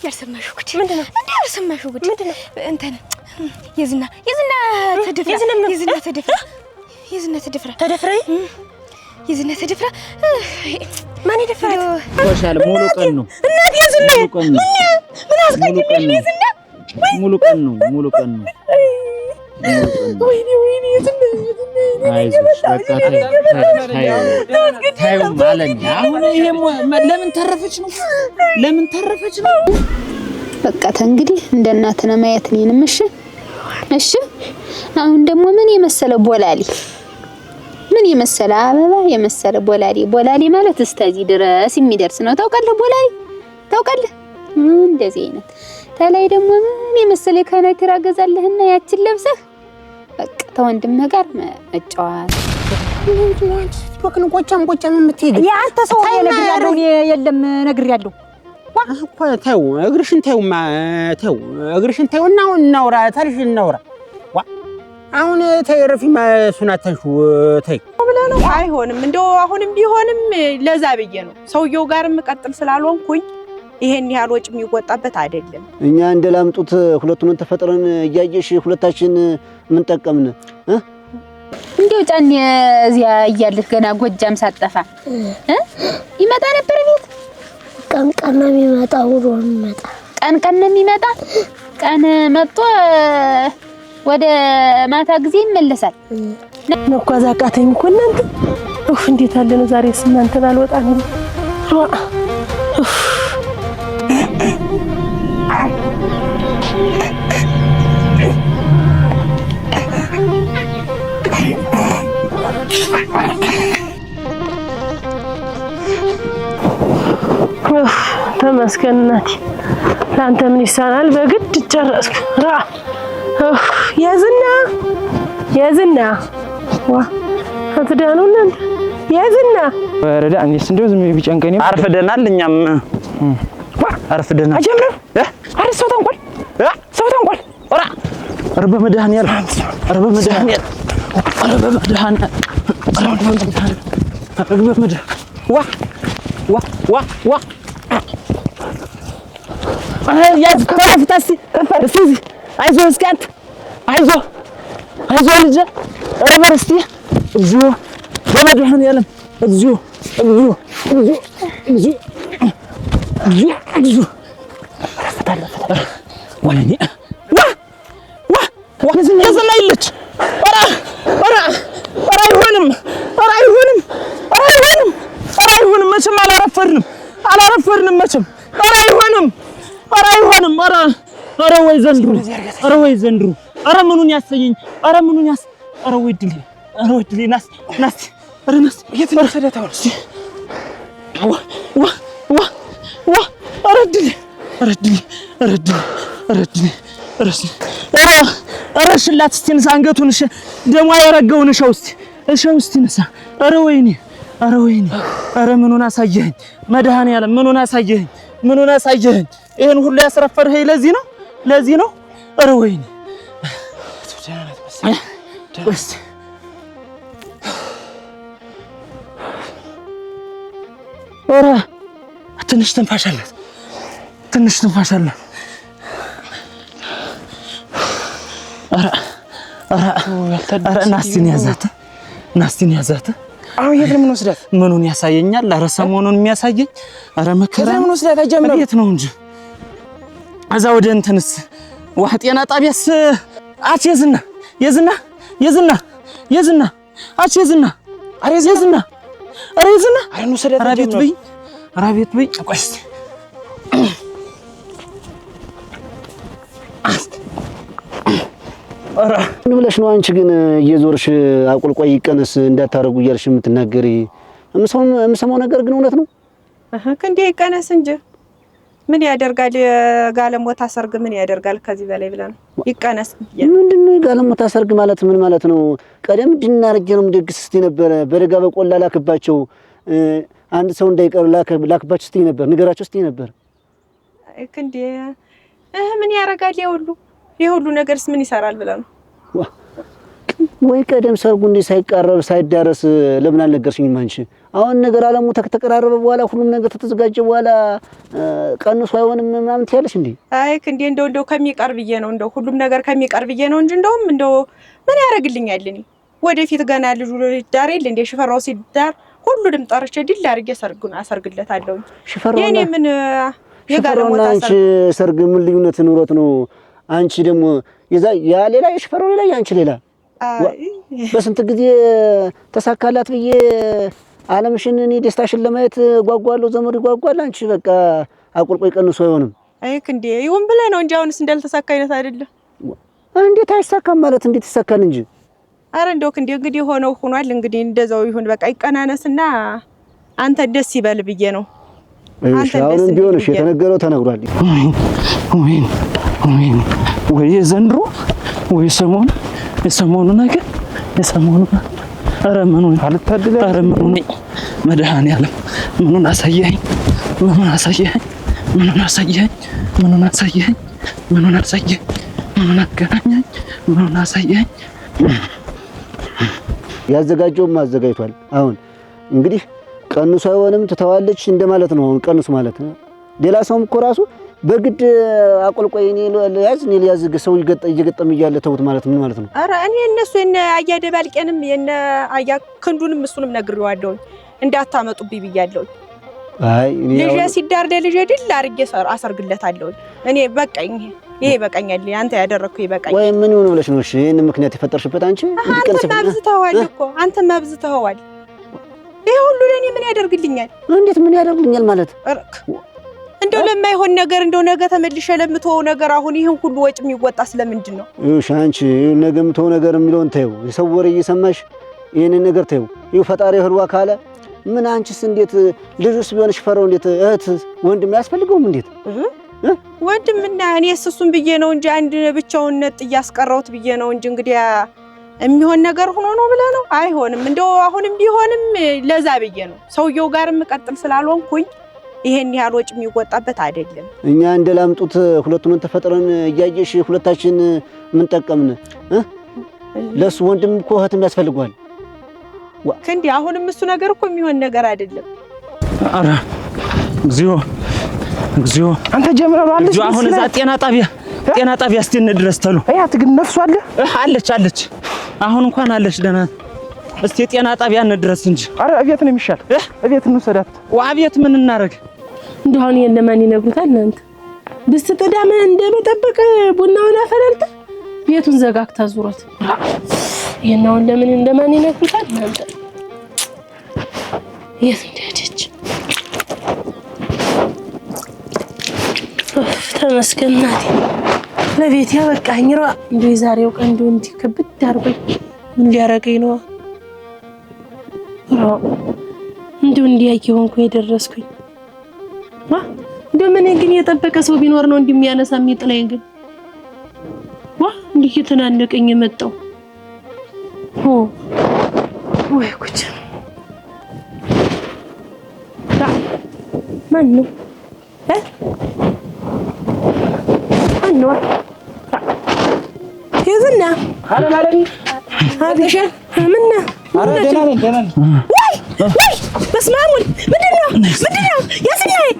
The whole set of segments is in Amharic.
እንዳልሰማሽው ጉድ ምንድነው? እንዳልሰማሽው ጉድ ምንድነው? እንትን የዝና ተደፍራ ተደፍራ የዝና ተደፍራ ማን ይደፍራት? ወሻል ሙሉ ቀን ነው እናት የዝና ምን አስቀየመሽ? የዝና ሙሉ ቀን ነው ወይኔ የዝና አይዞሽ በቃ ታዩ ማለት አሁን ይሄ ለምን ተረፈች ነው በቃ እንግዲህ እንደ እናት ነው ማየት ነኝም። እሺ አሁን ደግሞ ምን የመሰለ ቦላሊ ምን የመሰለ አበባ የመሰለ ቦላሊ ማለት እስከዚህ ድረስ የሚደርስ ነው። ታውቃለህ? እንደዚህ አይነት ተላይ ደግሞ ምን የመሰለ ከነክራ ገዛለህና ያችን ለብሰህ በቃ ተወንድምህ ጋር መጫወት ወክን ቆጫም የምትሄድ ያንተ ሰው ነግሬያለሁ። እኔ የለም ነግሬያለሁ። እኮ ተው እግርሽን ተይውና አሁን እናውራ አሁን ተይረፊ ማሱናተንሹ ተይ ብለህ ነው። አይሆንም እንደው አሁንም ቢሆንም ለዛ ብዬ ነው ሰውየው ጋርም ቀጥል ስላልሆንኩኝ ይሄን ያህል ወጭ የሚወጣበት አይደለም። እኛ እንደላምጡት ሁለቱን ተፈጥረን እያየሽ ሁለታችን ምን ጠቀምን? እንደው ጫን እዚያ እያለሽ ገና ጎጃም ሳጠፋ ይመጣ ነበር ቤት። ቀን ነው የሚመጣ ውሎ የሚመጣ ቀን ነው የሚመጣ። ቀን መጥቶ ወደ ማታ ጊዜ ይመለሳል። መጓዝ አቃተኝ እኮ እናንተ። እንዴት አለ ነው ዛሬስ እናንተን አልወጣም ነው ተመስገን እናቴ። ላንተ ምን ይሳናል? በግድ ጨረስኩ። የዝና አትዳኑ እናንተ የዝና ወረዳ አንዴስ እንደው ዝም ቢጨንቀኝ አርፍደናል። እኛም አርፍደናል። አጀምረው ሰው ተንቆል ኦራ አርበ መድኃኒዓለም ዋ ያዝ ከፍታስ እስቲ አይዞህ እስካንት አይዞህ ልጅ ረበር እስቲ እግዚኦ በመድኃኒዓለም እግዚኦ ወይኔ የዝና ይለች ኧረ አይሆንም መቼም አላረፈድንም መቼም አይሆንም ኧረ ወይ ዘንድሮ ኧረ ምኑን ያሰኘኝ ኧረ ወይ ድሌ ናስ የት ነው ሰደታው ኧረ ሽላት እስቲ ንሳ አንገቱን ደሟ ያረገውን እሻው እስቲ ንሳ ኧረ ወይኔ ኧረ ምኑን አሳየኸኝ መድኃኒዓለም ምኑን አሳየኸኝ ይሄን ሁሉ ያስረፈርኸኝ ለዚህ ነው ኧረ ወይኔ እስቲ ኧረ ትንሽ ትንፋሽ አላት ኧረ ናስቲን ያዛት አሁን የት ነው የምንወስዳት? ምኑን ያሳየኛል? ኧረ ሰሞኑን የሚያሳየኝ ኧረ መከራ ነው የምንወስዳት። አጀምረው የት ነው እንጂ እዛ ወደ እንትንስ ዋህ ጤና ጣቢያስ አች የዝና አች የዝና እንወስዳት። ኧረ ቤት በይ ቆይ እስኪ ኧረ ምን ብለሽ ነው አንቺ ግን እየዞርሽ አቁልቋይ ይቀነስ እንዳታረጉ እያልሽ የምትናገሪ? የምሰማው ነገር ግን እውነት ነው? እንዴ ይቀነስ እንጂ ምን ያደርጋል? ጋለሞታ ሰርግ ምን ያደርጋል? ከዚህ በላይ ብለን ይቀነስ። ምንድነው ጋለሞታ ሰርግ ማለት ምን ማለት ነው? ቀደም ድናርጀ ነው ምድግስ እስቲ ነበር በደጋ በቆላ ላክባቸው አንድ ሰው እንዳይቀር ላክባቸው እስቲ ነበር ንገራቸው እስቲ ነበር። እንዴ ምን ያደርጋል? ይሄ ሁሉ ነገርስ ምን ይሰራል ብለን ነው? ወይ ቀደም ሰርጉ እንዲህ ሳይቃረብ ሳይዳረስ ለምን አልነገርሽኝም አንቺ? አሁን ነገር አለሙ ተቀራረበ በኋላ ሁሉም ነገር ተዘጋጀ በኋላ ቀንሱ አይሆንም ምናምን ትያለሽ እንዴ? አይ እንዴ እንደው ከሚቀር ብዬ ነው እንደው ሁሉም ነገር ከሚቀር ብዬ ነው እንጂ እንደው ምን ያደርግልኛል? እኔ ወደፊት ገና ልጁ ዳር የለ እንደ ሽፈራው ሲዳር ሁሉንም ጠርቼ ድል አድርጌ ሰርጉን አሰርግለታለሁ። ሽፈራው የኔ ምን የጋለሞታ አንቺ ሰርግ ምን ልዩነት ኑሮት ነው? አንቺ ደግሞ ያ ሌላ የሽፈራው ሌላ ያንቺ ሌላ በስንት ጊዜ ተሳካላት ብዬ ዓለምሽን እኔ ደስታሽን ለማየት ጓጓለሁ፣ ዘመድ ይጓጓል። አንቺ በቃ አቁልቆይ ቀንሶ አይሆንም። አይ እንዴ ይሁን ብለህ ነው እንጂ አሁንስ እንዳልተሳካ አይነት አይደለም። እንዴት አይሳካም ማለት እንዴት ይሳካል እንጂ። አረ እንደው እንግዲህ ሆነው ሆኗል። እንግዲህ እንደዛው ይሁን በቃ ይቀናነስና አንተ ደስ ይበል ብዬ ነው። አንተ ደስ ቢሆንሽ የተነገረው ተነግሯል። ወይ ዘንድሮ ወይ የሰሞኑ ነገር ኧረ ምኑን አልታደለ ኧረ ምኑን መድኃኒዓለም ምኑን አሳየኸኝ ምኑን አገናኘኝ ምኑን አሳየኸኝ። ያዘጋጀውም አዘጋጅቷል። አሁን እንግዲህ ቀንሱ አይሆንም ትተዋለች እንደማለት ነው። አሁን ቀንሱ ማለት ነው። ሌላ ሰውም እኮ ራሱ በግድ አቆልቆይ እኔ ሊያዝ ሰው እየገጠም እያለ ተውት ማለት ምን ማለት ነው? አረ እኔ እነሱ የነ አያደባልቀንም የነ አያ ክንዱንም እሱንም ነግሬዋለሁ እንዳታመጡብኝ ብያለሁ። አይ እኔ ልጅ ሲዳር ለልጅ ድል አድርጌ አሰርግለታለሁ። እኔ በቃኝ፣ ይሄ በቃኛል። አንተ ያደረኩ ይበቃኝ። ወይ ምን ይሁን ብለሽ ነው? እሺ ይሄን ምክንያት የፈጠርሽበት አንቺ አንተ ማብዝተዋል። ይሄ ሁሉ ለኔ ምን ያደርግልኛል? እንዴት ምን ያደርግልኛል ማለት? እንደው ለማይሆን ነገር እንደው ነገ ተመልሼ ለምትወው ነገር አሁን ይሄን ሁሉ ወጭ የሚወጣ ስለምንድን ነው? እሺ አንቺ ነገ የምትወው ነገር የሚለውን ተይው። የሰው ወሬ እየሰማሽ ይሄንን ነገር ተይው። ይኸው ፈጣሪ ህልዋ ካለ ምን አንቺስ እንዴት ልጁስ ቢሆንሽ ፈረው እንዴት እህት ወንድም ያስፈልገውም እንዴት ወንድምና እኔስ እሱን ብዬ ነው እንጂ አንድ ብቻውን ነጥ ያስቀረውት ብዬ ነው እንጂ እንግዲህ የሚሆን ነገር ሆኖ ነው ብለህ ነው? አይሆንም። እንደው አሁንም ቢሆንም ለዛ ብዬ ነው ሰውየው ጋር መቀጠል ስላልሆንኩኝ ይሄን ያህል ወጭ የሚወጣበት አይደለም። እኛ እንደላምጡት ሁለቱን ተፈጥረን እያየሽ ሁለታችን ምን ጠቀምን? ለሱ ወንድም እኮ እህትም ያስፈልገዋል። ክንዲ አሁንም እሱ ነገር እኮ የሚሆን ነገር አይደለም። አረ እግዚኦ አንተ ጀምረው አለች። አሁን እዛ ጤና ጣቢያ እስቲ እንድረስ ተሉ። አያት ግን ነፍሱ አለች። አሁን እንኳን አለች ደህና። እስቲ ጤና ጣቢያ እንድረስ እንጂ። አረ እቤት ነው የሚሻል። እቤት እንውሰዳት። አቤት ምን እናረግ? እንደው አሁን የነማን ይነግሩታል? እናንተ ድስት ቅዳሜ እንደመጠበቅ ቡናውን አፈላልታ ቤቱን ዘጋግታ ዙሮት የናውን ለምን እንደማን ይነግሩታል? እናንተ የት እንደሄደች ተመስገን እናቴ ለቤት ያበቃኝ ነው። እንደው የዛሬው ቀን እንደው እንዲህ ከብድ አድርጎኝ ምን ሊያረገኝ ነው? እንደው እንዲያየ ሆንኩኝ የደረስኩኝ። እንደው ምን ግን የጠበቀ ሰው ቢኖር ነው እንደሚያነሳ የሚጥለኝ ግን እንዲህ የተናነቀኝ የመጣው ወይ ጉድ! ማን ነው? የዝና አለማለኝ አብሽ ምንና አረ ደህና ነኝ። ወይ በስመ አብ ወልድ ምንድን ነው የዝናይ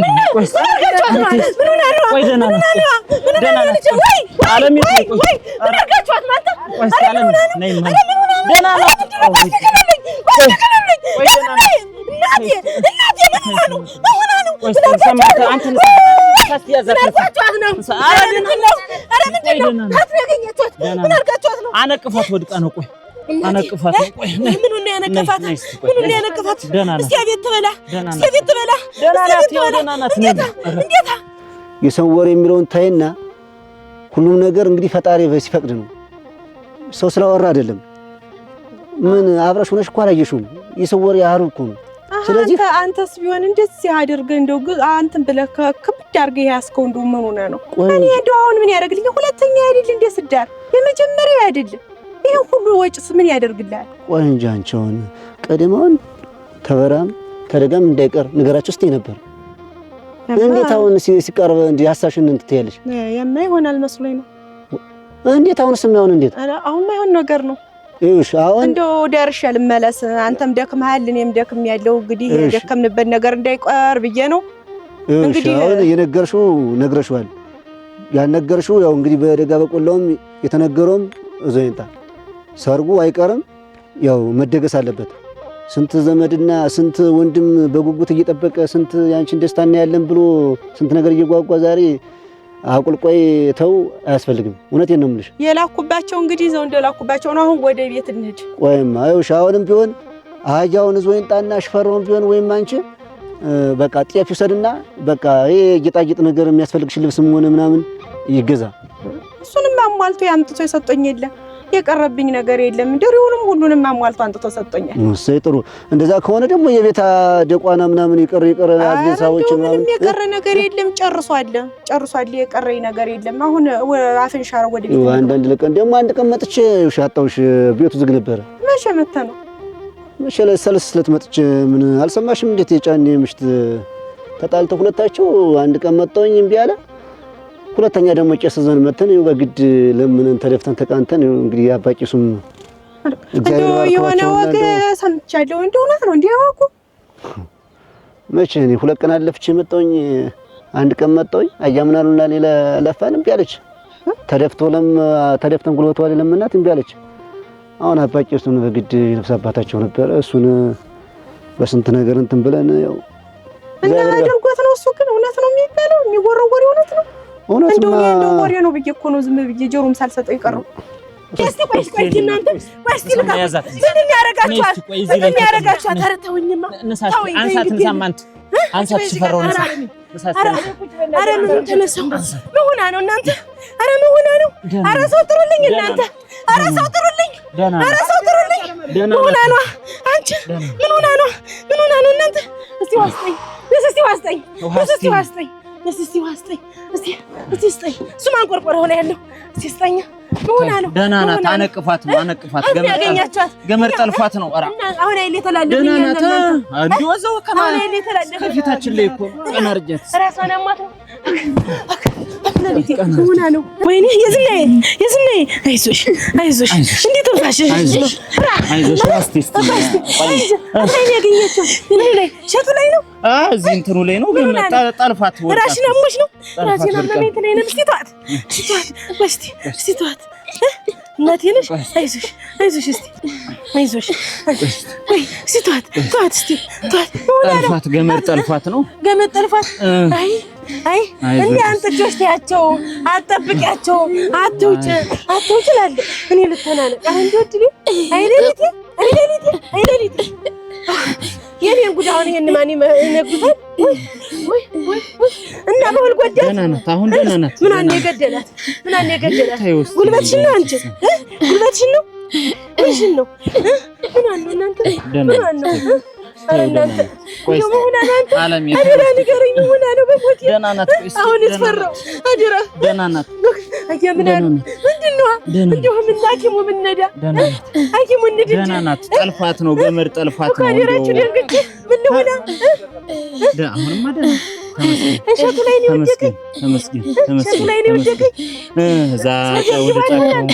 ምነው አርጋችኋት ማለት ምን ሆነ ነው? ወይ ደህና ነው አርጋችኋት ማለት ነይ ደህና ነው። አነቅፋት ወድቃ ነው። ቆይ አነቅፋት ነው። ቆይ ምን ነው ያነቅፋት? ደህና ናት። እስቲ አቤት ትበላ። ደህና ናት። እንዴታ የሰው ወሬ የሚለውን ታይና ሁሉም ነገር እንግዲህ ፈጣሪ ሲፈቅድ ነው። ሰው ስላወራ አይደለም። ምን አብረሽ ሆነሽ እኮ አላየሽውም። የሰው ወሬ ያሩ እኮ ነው። ስለዚህ አንተስ ቢሆን እንደዚህ አድርገህ እንደው አንተን ብለህ ከብድ አድርገህ ያስከው እንደው ምን ሆነ ነው? እኔ እንደው አሁን ምን ያደርግልኝ? ሁለተኛ አይደል እንደ ስዳር የመጀመሪያ አይደለም። ይሄን ሁሉ ወጭስ ምን ያደርግልሃል? ቆይ እንጂ አንቺ አሁን ቀደማውን ተበራም ተደጋም እንዳይቀር ንገራችሁ እስቲ ነበር። እንዴት አሁን ሲቀርብ እንደ ሐሳብሽን እንትያለሽ? የማይሆናል መስሎኝ ነው። እንዴት አሁንስ የማይሆን እንዴት? አሁን የማይሆን ነገር ነው። እሺ አሁን እንደው ደርሼ ልመለስ። አንተም ደክመሃል፣ እኔም ደክሜያለሁ። እንግዲህ የደከምንበት ነገር እንዳይቀር ብዬ ነው። እንግዲህ አሁን የነገርሽው ነግረሽዋል። ያልነገርሽው ያው እንግዲህ በደጋ በቆላውም የተነገረውም እዛው ይንጣ ሰርጉ አይቀርም፣ ያው መደገስ አለበት። ስንት ዘመድና ስንት ወንድም በጉጉት እየጠበቀ ስንት ያንቺን ደስታ እናያለን ብሎ ስንት ነገር እየጓጓ ዛሬ አቁልቆይ ተው አያስፈልግም። እውነቴን ነው የምልሽ። የላኩባቸው እንግዲህ ዘው እንደላኩባቸው ነው። አሁን ወደ ቤት እንሂድ። ቆይማ አይውሽ አሁንም ቢሆን አህያውን እዞ ይንጣና ሽፈራውን ቢሆን ወይም አንቺ በቃ ጤፍ ይውሰድና በቃ ይሄ ጌጣጌጥ ነገር የሚያስፈልግሽ ልብስም ሆነ ምናምን ይገዛ። እሱንም አሟልቶ ያምጥቶ የሰጠኝ የለም። የቀረብኝ ነገር የለም። ድሪውንም ሁሉንም አሟልቶ አንጥቶ ሰጠኛል። እሰይ ጥሩ። እንደዛ ከሆነ ደግሞ የቤታ ደቋና ምናምን ይቀር አዝሳዎች ምናምን የቀረ ነገር የለም። ጨርሷል። የቀረኝ ነገር የለም። አሁን አፍንሻራ ወደ ቤት አንዳንድ ለቀን ደግሞ አንድ ቀን መጥቼ ሻጣውሽ ቤቱ ዝግ ነበረ። መቼ መጥተህ ነው? መቼ ለሰልስ ስለተመጥቼ ምን አልሰማሽም? እንዴት የጫኔ ምሽት ተጣልተው ሁለታቸው አንድ ቀን መጣውኝ እምቢ አለ። ሁለተኛ ደግሞ ቄስ ዘን መተን በግድ ለምንን ተደፍተን ተቃንተን እንግዲህ አባቂሱም እግዚአብሔር የሆነ ወግ ሰምቻለሁ። እንደው እውነት ነው እንዴ? ያወቁ መቼ እኔ ሁለት ቀን አለፍቼ መጣውኝ አንድ ቀን መጣውኝ አያምናሉና ሌላ ለፋን እምቢ አለች። ተደፍተን ጉልበቷ ለምናት እምቢ አለች። አሁን አባቂሱን በግድ ልብስ አባታቸው ነበር። እሱን በስንት ነገር እንትን ብለን ያው እና አድርጎት ነው። እሱ ግን እውነት ነው የሚባለው የሚወረወር እውነት ነው። እንደው ወሬ ነው ብዬ እኮ ነው ዝም ብዬ ጆሮም ሳልሰጠው ይቀርው። እስቲ ቆይ እናንተ እስቲ ልካ ምን ያረጋችኋል? ምን ያረጋችኋል? ተረተውኝማ አንሳት ሽፈራው አረ ምን ተነሳው? ምን ሆና ነው እናንተ? አረ ምን ሆና ነው? አረ ሰው ጥሩልኝ እናንተ! አረ ሰው ጥሩልኝ! አረ ሰው ጥሩልኝ! ምን ሆና ነው? አንቺ ምን ሆና ነው? ምን ሆና ነው እናንተ? እስቲ ዋስጠኝ! እስቲ ዋስጠኝ! እስቲ ዋስጠኝ! እስቲ ዋስጠኝ! እስቲ ስጠኝ! እሱ ማንቆርቆር ሆነ ያለው እስቲ ስጠኝ! ምን ሆና ነው? ደህና ናት። አነቅፋት ገመድ ጠልፏት ነው። ኧረ አሁን አይኔ ተላለፈኝ እናንተ እንደወዘው ከፊታችን ላይ እኮ ቀናርጀት ራሷን አማት ነው። ሆና ነው። ወይኔ የዝናዬ አይዞሽ እንዴት ተውሳሽ? አይዞሽ አስቴስቲ አይኔ ያገኘችው ምን ላይ ሸቱ ላይ ነው? እዚህ እንትኑ ላይ ነው። ግን ጠልፋት ወጣ። ራስሽን አሞሽ ነው። ራስሽን አመመኝ ትለኝ ነው። እስቲ ተዋት እናቴ ነሽ። አይዞሽ እስቲ አይዞሽ። ወይ እስቲ ተዋት እስቲ ተዋት። ጠልፋት ገመድ ጠልፋት ነው። ገመድ ጠልፋት። አይ እንዴ አንጥጆች ታያቸው አትጠብቂያቸው። አትውጭ እላለሁ እኔ ልተናነቅ እንዴ አይሌሊቴ የኔን ጉድ አሁን ይሄን ማን ይነግሩታል? ወይ እና በሁል ጎዳ ደህና ናት። አሁን ደህና ናት። ምን አለ የገደላት? ጉልበትሽን ነው አንቺ ጉልበትሽን ነው እሺን ነው ምን አለ እናንተ ምን አለ እናንተ ቆይ አለም አደራ ንገረኝ። ምን አለ በሞት ደህና ናት። አሁን እስፈራው አደራ ደህና ናት። አያምናል ምንድነው እንደው ምናኪሙ ምንነዳ አኪሙ እንድድ ደህና ናት። ጠልፋት ነው ገመድ ጠልፋት ነው። አደራችሁ ደንግጬ ምን ሆነ? አሁንማ ደህና እሸቱ ላይ ነው ወደቀኝ። ተመስገን እሸቱ ላይ ነው ወደቀኝ። እዛ ወደ ጫካው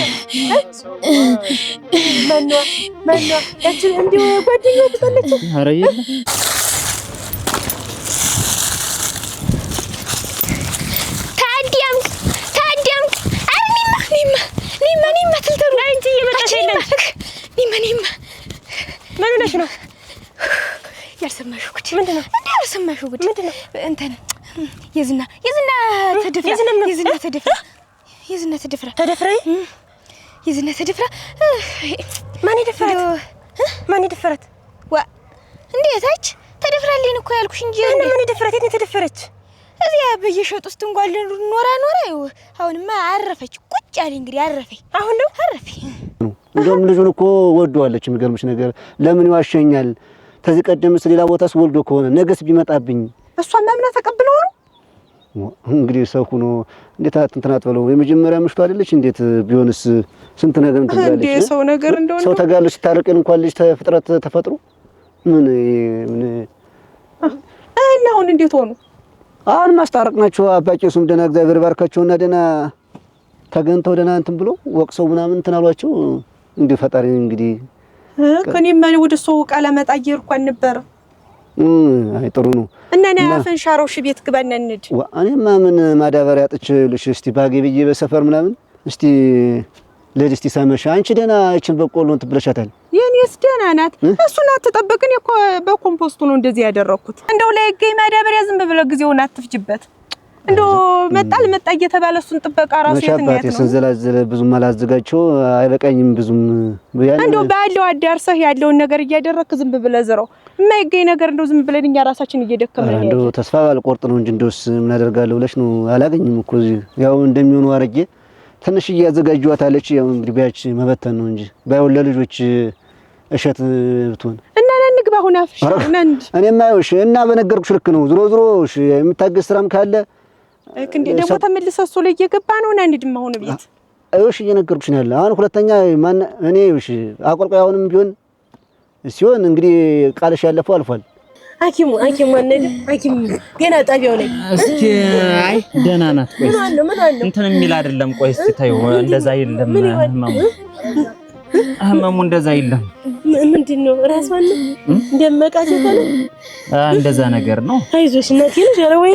ማነው ያቺ እንዲሁ ጓደኛው ተጠለች። ኧረ የለም ኒማ ትልተሩ አንቺ እየመጣሽ የለም። ኒማ ምን ሆነሽ ነው? ያልሰማሽው ጉድ ምንድነው? ያልሰማሽው ጉድ ምንድነው? እንትን የዝና ተደፍራ ማን ይደፈራት? እንዴት ተደፍራልኝ እኮ ያልኩሽ እንጂ ማን ይደፈራት? የት ተደፈረች? እዚያ በየሸጡ ውስጥ እንኳን ኖራ አሁንማ አረፈች። ቁጭ አለ እንግዲህ አረፈኝ። አሁን ነው አረፈ። እንደውም ልጁን እኮ ወደዋለች። የሚገርምሽ ነገር ለምን ይዋሸኛል? ከዚህ ቀደምስ ሌላ ቦታስ ወልዶ ከሆነ ነገስ ቢመጣብኝ እሷን ማምና ተቀብለው ነው እንግዲህ ሰው ሆኖ እንዴት አትንተናት ብለው የመጀመሪያ ምሽቱ አይደለች? እንዴት ቢሆንስ ስንት ነገር እንትላለች። እንዴ ሰው ነገር እንደሆነ ሰው ተጋሉ ሲታረቀን እንኳን ልጅ ተፍጥረት ተፈጥሮ ምን እና አሁን እንዴት ሆኑ? አሁን ማስታረቅ ናቸው። አባቄሱም ደህና እግዚአብሔር ባርካቸውና ደህና ተገንተው ደህና እንትን ብሎ ወቅሰው ምናምን እንትን አሏቸው። እንዲህ ፈጣሪ እንግዲህ ከኔም ማን ወደ ሰው ቃል አመጣየር እንኳን ነበር። አይ ጥሩ ነው እና እኔ አፈን ሻሮሽ ቤት ግባና እንድ እኔማ ምን ማዳበሪያ አጥቼልሽ እስቲ ባገቢዬ በሰፈር ምናምን እስቲ ለድስቲ ሳመሽ አንቺ ደህና እቺን በቆሎ እንትን ብለሻታል። የኔስ ደህና ናት። እሱን አትጠብቅኝ እኮ በኮምፖስቱ ነው እንደዚህ ያደረኩት። እንደው ላይ ማዳበሪያ ዝም ብለህ ጊዜውን አትፍጅበት። እንደው መጣል መጣ እየተባለ እሱን ጥበቃ ራሱ የትኛት ነው ስንዘላዘለ ብዙም አላዘጋቸው አይበቃኝም ብዙም እንደው ባለው አዳርሰህ ያለውን ነገር እያደረክ ዝም ብለህ ዝረው የማይገኝ ነገር እንደው ዝም ብለን እኛ ራሳችን እየደከመን ነው። እንደው ተስፋ ባልቆርጥ ነው እንጂ እንደውስ ምን አደርጋለሁ ብለሽ ነው። አላገኝም እኮ ያው እንደሚሆነው አረጌ ትንሽ እያዘጋጇታለች። ያው እንግዲህ ቢያች መበተን ነው እንጂ ባይው ለልጆች እሸት ብትሆን እና ለንግባ ሁና አፍሽ ነንድ እኔማ ይኸውሽ እና በነገርኩሽ ልክ ነው። ዝሮ ዝሮ እሺ የምታገስ ስራም ካለ እንዴ ደግሞ ተመልሰው እሱ ላይ እየገባ ነው እና እንድም አሁን ቤት አይውሽ እየነገርኩሽ ነው ያለ። አሁን ሁለተኛ ማን እኔ ይውሽ አቆልቆይ አሁንም ቢሆን ሲሆን እንግዲህ ቃልሽ ያለፈው አልፏል። ሐኪሙ ሐኪም ገና ጣቢያው ላይ እስኪ አይ ደህና ናት። ቆይ ምን አለ እንትን የሚል አይደለም። ቆይ እስኪ ታዩ እንደዛ የለም ህመሙ እንደዛ የለም። ምንድነው ራስዋን እንደመቃጨት ነው እንደዛ ነገር ነው። አይዞሽ እናቴ ልጅ ኧረ ወይ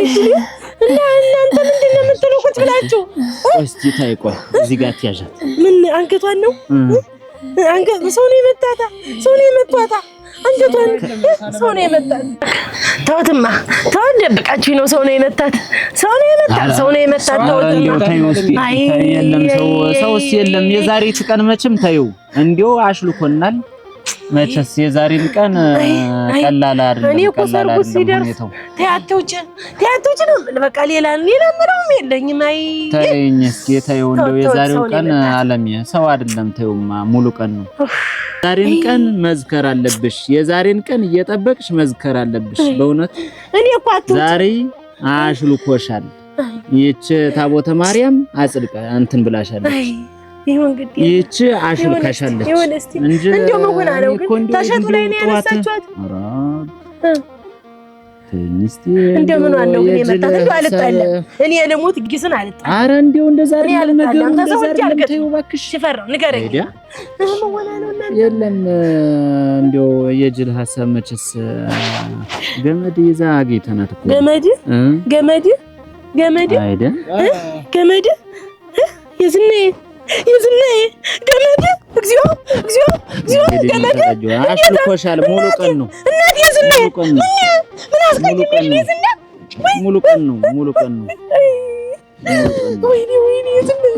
እና እናንተ ምንድነው የምትሉት ብላችሁ እስኪ ታይ ቆይ እዚህ ጋር ትያዣት ምን አንገቷን ነው አንገት ሰው ነው የመጣታ አንገቷን ሰው ነው የመጣት። ተውትማ ተው እንደብቃችሁ ነው ሰው ነው የመጣት ተውትማ አይ የለም ሰውስ የለም። የዛሬቱ ቀን መቼም ታዩ እንዲው አሽልኮናል። መቼስ የዛሬን ቀን ቀላል አይደለም። እኔ እኮ ሰርጉ ሲደርስ ተያተውጭ ነው በቃ ሌላ ምንም የለኝም። አይ ታየኝ እስኪ ታየው እንደው የዛሬው ቀን ዓለም ሰው አይደለም። ታዩማ ሙሉ ቀን ነው። ዛሬን ቀን መዝከር አለብሽ። የዛሬን ቀን እየጠበቅሽ መዝከር አለብሽ። በእውነት እኔ እኮ ዛሬ አሽልኮሻል። ይህች ታቦተ ማርያም አጽድቃ እንትን ብላሻለች። ይሁን ግድ ይህች አሽልካሻለች እንጂ እንደው መሆና ነው ግን ተሸጡ ላይ ነው ያነሳችኋት። ትንስቲ እንደምን ዋለው ግን የመጣት እንደው አልጣለም። እኔ ለሞት ግስን አልጣለም። አረ እንደው እንደዛ አይደለም ነገሩ። እንደዛ አይደለም ተይው እባክሽ። ሽፈራው ንገረኝ መሆና ነው እና የለም እንደው የጅል ሐሳብ መችስ ገመድ ይዛ አገይተናት እኮ ገመድ አይደል ገመድ የዝናዬ ገመድ እግዚኦ ገመድ አሽልኮሻል። ሙሉ ቀን ነው እናት የዝናዬ ምን አስቀየመሽ? የዝና ሙሉ ቀን ነው ወይኔ የዝናዬ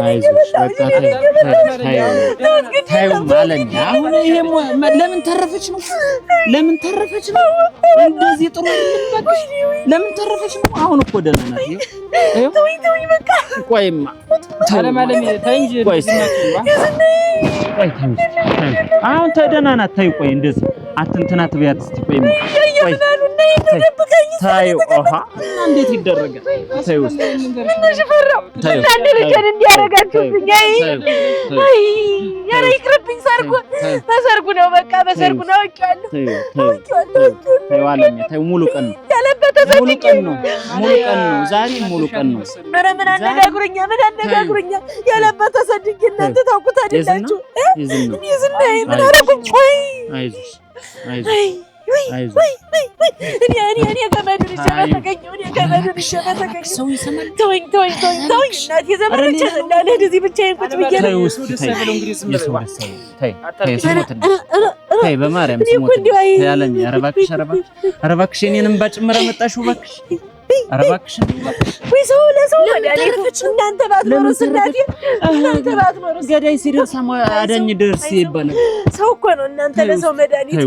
አይዞሽ በቃ ታዩ ማለት ነው። አሁን ይሄ ለምን ተረፈች ነው እንደዚህ ጥሩ ልባክሽ ለምን ተረፈች ነው? አሁን እኮ ደህና ናት። ተወኝ በቃ ቆይማ አለማለም ታንጂ አሁን ተደህና ናት። ታዩ ቆይ እንደዚህ አትንተናት ቢያት እስቲ ቆይማ ታዩ አሃ እንዴት ይደረጋል? ታዩ ሽፈራው አንድ ልጅን እንዲያረጋችሁብኝ አይ ያረ ይቅርብኝ። በሰርጉ ነው በቃ በሰርጉ ነው አውቄዋለሁ። ታዩ አለኝ ታዩ ሙሉ ቀን ነው ያለበት ሙሉ ቀን ነው ዛሬ ሙሉ ቀን ነው። ኧረ ምን አነጋግሩኛ ያለበት ተሰድኝ እናንተ ታውቁት አይደላችሁ ዝናዬ ምን አደረኩኝ? አይዞሽ እኔ ገመዱን ይሸበተገኘው ሰው ይሰማል። ተወኝ እናቴ ዘመዶቼ እንዳለ እዚህ ብቻዬን ቁጭ ብዬ ነው። ተይ በማርያም ስሞት ያለኝ ኧረ እባክሽ እኔንም ባጭመረ መጣሽው እባክሽ ኧረ እባክሽ ወይ ሰው ለሰው መድኃኒት እናንተ ባትኖሩስ እናቴ ገዳይ ሲደርስ አዳኝ ደርስ ይባላል። ሰው እኮ ነው እናንተ ለሰው መድኃኒት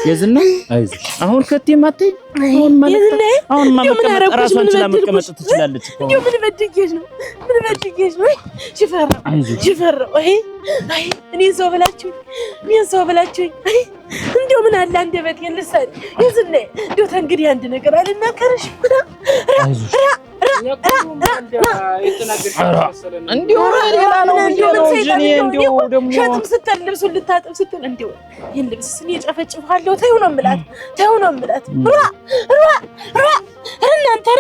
የዝና አይዞሽ አሁን ከቴም አትይ አሁን ማመቀመጥ ራሷን ችላ መቀመጥ ትችላለች እኮ ምን በድጌሽ ነው ሽፈራው አይ እኔን ሰው ብላችሁኝ አይ እንደው ምን አለ አንደበት የልሳን የዝና እንደው ተንግዲህ አንድ ነገር አልናገርሽ እንዲሁ ሌላ ነው እንዲሁ ደግሞ ሸጥም ስትል ልብሱን ልታጥብ ስትል እንዲሁ ይሄን ልብስ እኔ ጨፈጭፋለሁ። ተይው ነው የምላት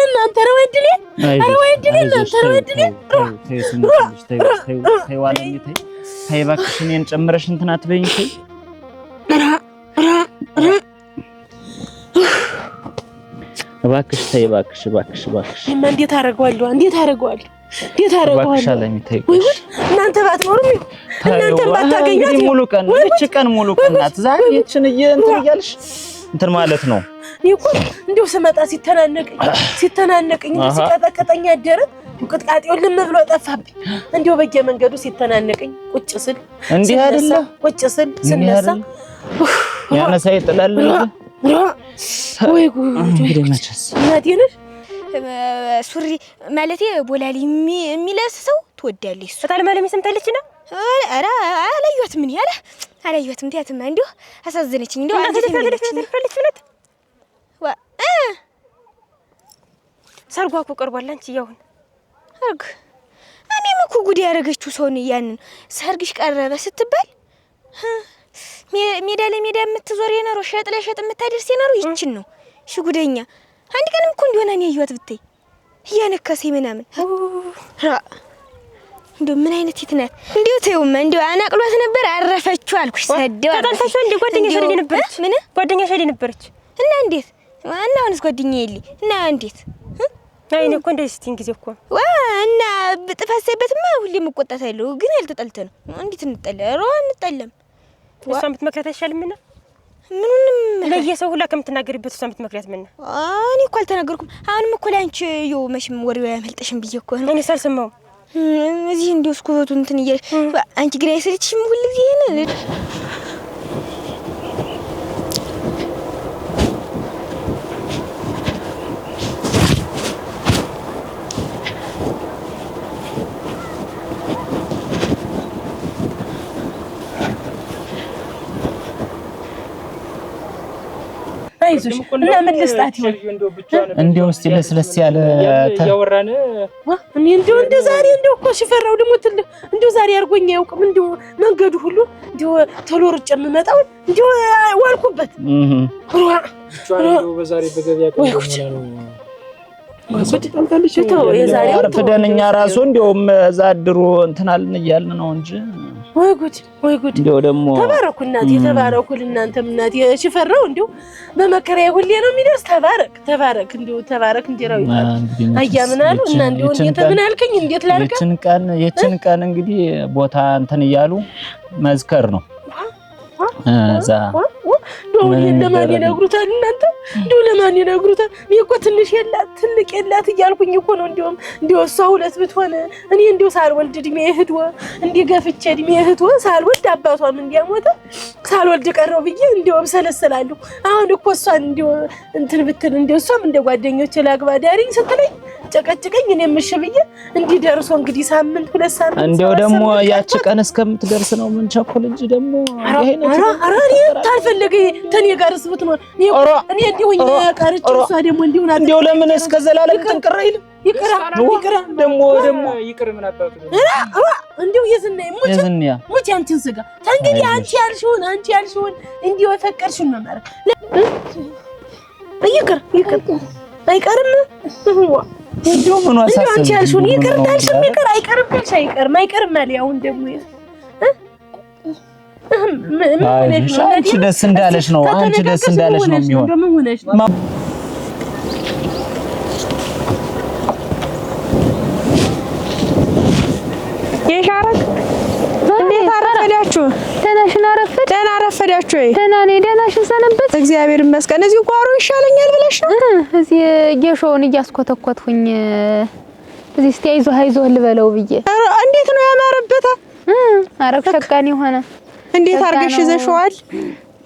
እናንተ ረወድኔ ተይ እባክሽ እኔን ጨምረሽ እንትን አትበይኝ። ተይ እባክሽ ተይ እባክሽ። እንዴት አደርገዋለሁ? እናንተ ባትኖሩም እናንተ ባታገኛት ሙሉ ቀን እቺ ቀን ሙሉ ቀን ናት። ዛሬ እቺን እንትን እያልሽ እንትን ማለት ነው። እኔ እኮ እንዲሁ ስመጣ ሲተናነቀኝ ሲቀጠቅጠኝ አደረ። ቅጥቃጤው ልም ብሎ ጠፋብኝ። እንዲሁ በየመንገዱ ሲተናነቀኝ ቁጭ ስል እንዲህ አይደለ ቁጭ ስል ስነሳ ያነሳ ይጥላል። ወይ ጉድ እንግዲህ መቼስ እናቴን ሱሪ ማለቴ ቦላሊ የሚለብስ ሰው ትወዳለች። ፈታል ማለት ሰምታለች ነው። ኧረ አላየኋትም እኔ አላየኋትም። እንዴትማ እንዲሁ አሳዘነችኝ። እንዲሁ አንተ ትፈልፈልች ማለት ሰርጓ እኮ ቀርቧል። አንቺ ያሁን አርግ እኔም እኮ ጉድ ያደረገችው ሰው ነው። ያንን ሰርግሽ ቀረበ ስትባል ሜዳ ለሜዳ የምትዞር የኖረው ሸጥ ለሸጥ የምታደርስ የኖረው ይችን ነው። እሺ ጉደኛ አንድ ቀንም እኮ እንዲሆነ እኔ ያየኋት ብታይ እያነከሰኝ ምናምን እንደው ምን አይነት ሴት ናት? እንደው ተይውማ እንደው አናቅሏት ነበር አረፈችው አልኩሽ። ሰደው ታንታሽ እንደ ጓደኛሽ አይደል ነበረች? ምን ጓደኛሽ አይደል ነበረች? እና እንዴት እና አሁንስ ጓደኛዬ የለኝ እና እንዴት አይኔ እኮ እንደዚህ ስትይኝ ጊዜ እኮ እና ብጥፋሰበትማ ሁሌም እቆጣታለሁ። ግን አልተጠልተን ነው እንዴት እንጠላ እንጠላም። እሷን ብትመክራት አይሻልምና? ምኑንም ለየሰው ሁላ ከምትናገሪበት እሷን ብትመክራት ምን ነው? እኔ እኮ አልተናገርኩም። አሁንም እኮ ላንቺ ይኸው መቼም ወሬው ያመልጠሽም ብዬ እኮ ነው። እኔ ሳልሰማው እዚህ እንደው እስኩበቱ እንትን እያለሽ አንቺ ግን አይሰልችሽም ሁሉ ጊዜ ይሄን አይዞሽ እና ምን ልስጣት ይሆን እንደው እስቲ ለስለስ ያለ ያወራን እኔ እንደው ዛሬ እንደው እኮ ሽፈራው ደግሞ እንደው ዛሬ አርጎኛ ያውቅም እንደው መንገዱ ሁሉ እንደው ተሎርጭ የምመጣው እንደው ዋልኩበት በዛሬ በገበያ ቀን ነው የዛሬው አርፍደን እኛ ራሱ እንደውም ዛድሮ እንትን አልን እያልን ነው እንጂ ወይ ጉድ እንደው ደግሞ ተባረኩ እናቴ ተባረኩ። እናንተም እናቴ ሽፈራው እንደው በመከራዬ ሁሌ ነው የሚደርስ። ተባረክ እንደው ተባረክ እንጀራው ይጣል አያምናሉ እና እንደው እንዴት ምን አልከኝ? እንዴት ላልከ የችን ቀን እንግዲህ ቦታ እንትን እያሉ መዝከር ነው እዛ ለማን ይነግሩታል እናንተ? እንደው ለማን ይነግሩታል? እኔ እኮ ትንሽ የላት ትልቅ የላት እያልኩኝ እኮ ነው። እንደው እሷ ሁለት ብትሆን እኔ እንደው ሳልወልድ እድሜ እህድወ እንዲህ ገፍቼ እድሜ እህድወ ሳልወልድ አባቷም እንዲያሞተ ሳልወልድ ቀረው ብዬ እንደው እብሰለሰላለሁ። አሁን እኮ እሷን እንደው እንትን ብትል እንደው እሷም እንደ ጓደኞቼ ላግባ ዳሪኝ ስትለኝ ጨቀጭቀኝ እኔም እሺ ብዬ እንዲህ ደርሶ እንግዲህ ሳምንት ሁለት ሳምንት እንደው ደግሞ ያቺ ቀን እስከምትደርስ ነው ምን ቸኮል እንጂ ደግሞ አራሪ ታልፈልግ ተኔ ጋር ስብት ነው እኔ እንዲሁኝ ቀርጭ እሷ ደግሞ እንዲሁ ናት። እንደው ለምን እስከ ዘላለም ጥንቅር አይልም? ይቅራ ደግሞ ይቅር ምን አባቱ እንዲሁ የዝናዬ ሙጭ አንቺን ስጋ እንግዲህ አንቺ ያልሽውን እንዲሁ የፈቀድሽውን ነው ማለት ይቅር አይቀርም እንደው ምን ዋሳሰብ አንቺ ያልሽውን ይቅር እንዳልሽም ይቅር አይቀርም አለ። አሁን ደግሞ አንቺ ደስ እንዳለሽ ነው የሚሆን። የሻረክ እንዴት አረፈዳችሁ? ደህና አረፈዳችሁ ወይ? ደህና ነኝ። ደህናሽን ሰነበት? እግዚአብሔር ይመስገን። እዚህ ጓሮ ይሻለኛል ብለሽ ነው? እዚህ ጌሾውን እያስኮተኮትኩኝ እዚህ እስቲ አይዞህ ልበለው ብዬ። እንዴት ነው ያማረበታ? አረብ ሸጋኔ ሆነ። እንዴት አርገሽ ይዘሽዋል?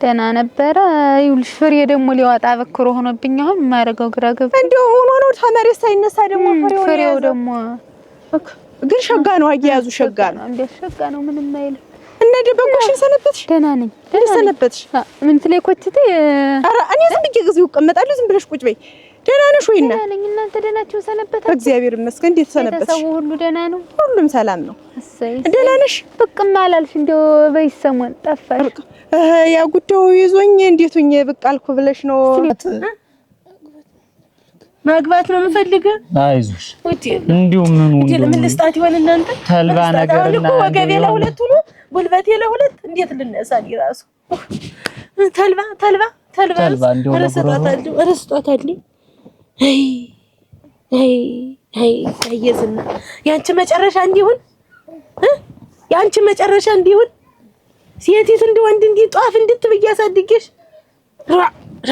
ደህና ነበረ። ይኸውልሽ ፍሬ ደግሞ ሊወጣ በክሮ ሆኖብኝ አሁን የማደርገው ግራ ገብቶኝ። እንደው ሆኖ ነው ተመሬት ሳይነሳ ደግሞ ፍሬው ደግሞ ግን ሸጋ ነው። አያያዙ ሸጋ ነው። እንዴ ሸጋ ነው ምንም አይልም። እነ ደበቆሽን ሰነበትሽ? ደህና ነኝ። ሰነበትሽ? ምን ትለይ ኮትቴ? ኧረ እኔ ዝም ብዬ ጊዜው እቀመጣለሁ። ዝም ብለሽ ቁጭ በይ። ደህና ነሽ ወይ? ደህና ነኝ። እናንተ ደህና ናችሁ? ሰነበታችሁ? እግዚአብሔር ይመስገን። እንዴት ሰነበትሽ? ቤተሰቡ ሁሉ ደህና ነው? ሁሉም ሰላም ነው። እሰይ። ደህና ነሽ? ብቅም አላልሽ እንደው በይሰሞን ጠፋሽ። ያ ጉዳዩ ይዞኝ እንዴት ሆኜ ብቅ አልኩ ብለሽ ነው? ማግባት ነው የምፈልገው። አይዞሽ እንዲሁ ምን ልስጣት ይሆን እናንተ? ተልባ ነገርና ወገቤ ለሁለት ሆኖ ጉልበቴ ለሁለት እንዴት ልነሳል ይራሱ ተልባ እንደው ረስጣታለሁ። አይ የዝና ያንቺ መጨረሻ እንዲሆን ያንቺ መጨረሻ እንዲሆን ሴቲት እንደ ወንድ እንዲህ ጧፍ እንድትብይ አሳድጌሽ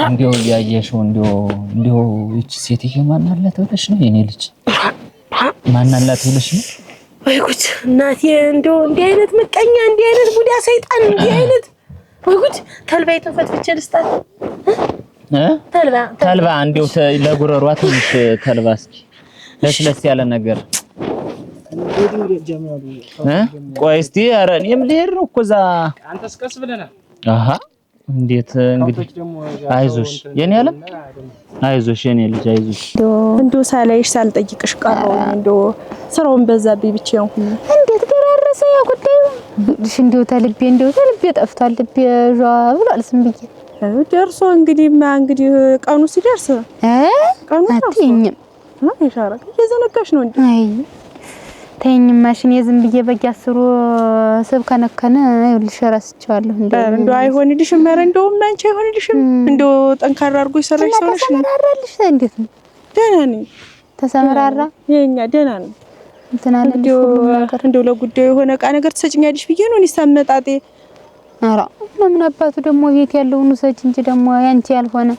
እንደው ያየሽው እንደው እቺ ሴትዬ ማን አላት ብለሽ ነው? የኔ ልጅ ማን አላት ብለሽ ነው? ወይ ጉድ እናቴ! እንደው እንዲህ አይነት ምቀኛ፣ እንዲህ አይነት ቡዳ ሰይጣን፣ እንዲህ አይነት ወይ ጉድ! ተልባ የተፈትፍቼ ልስጣት ተልባ እንደው ለጉረሯ ትንሽ ተልባ እስኪ ለስለስ ያለ ነገር ቆይ እስቲ ኧረ እኔም ልሄድ ነው እኮ እዛ። አንተስ ቀስ ብለናል። አሃ እንዴት እንግዲህ አይዞሽ የኔ ዓለም አይዞሽ የኔ ልጅ አይዞሽ። እንደው ሳላይሽ ሳልጠይቅሽ ቀረው። እንደው ስራውን በዛብኝ ብቻዬን ሁሉ እንዴት ደራረሰ ያ ጉዳዩ? እንደው ተልቤ ጠፍቷል። ልቤ ዣ ብሏል። ስም ብዬ ደርሶ እንግዲህ ቀኑ ሲደርስ ቀኑ አትይኝም ይሻራል። እየዘነጋሽ ነው እንዴ? አይ ተይኝ ማሽን የዝም ብዬ በያስሩ ሰብ ከነከነ ይልሽ ራስቻለሁ። እንደው አይሆንልሽም። ኧረ እንደውም አንቺ አይሆንልሽም። እንደው ጠንካራ አድርጎ ይሰራሽ ሰው ነሽ። ተሰማራልሽ? እንዴት ነው? ደህና ነኝ። ተሰማራራ የኛ ደህና ነኝ። እንትና እንደው ለጉዳዩ የሆነ ዕቃ ነገር ትሰጭኛለሽ ብዬ ነው ሳመጣጤ። ኧረ ምን አባቱ ደግሞ ቤት ያለውን ሰጭ እንጂ ደግሞ ያንቺ ያልሆነ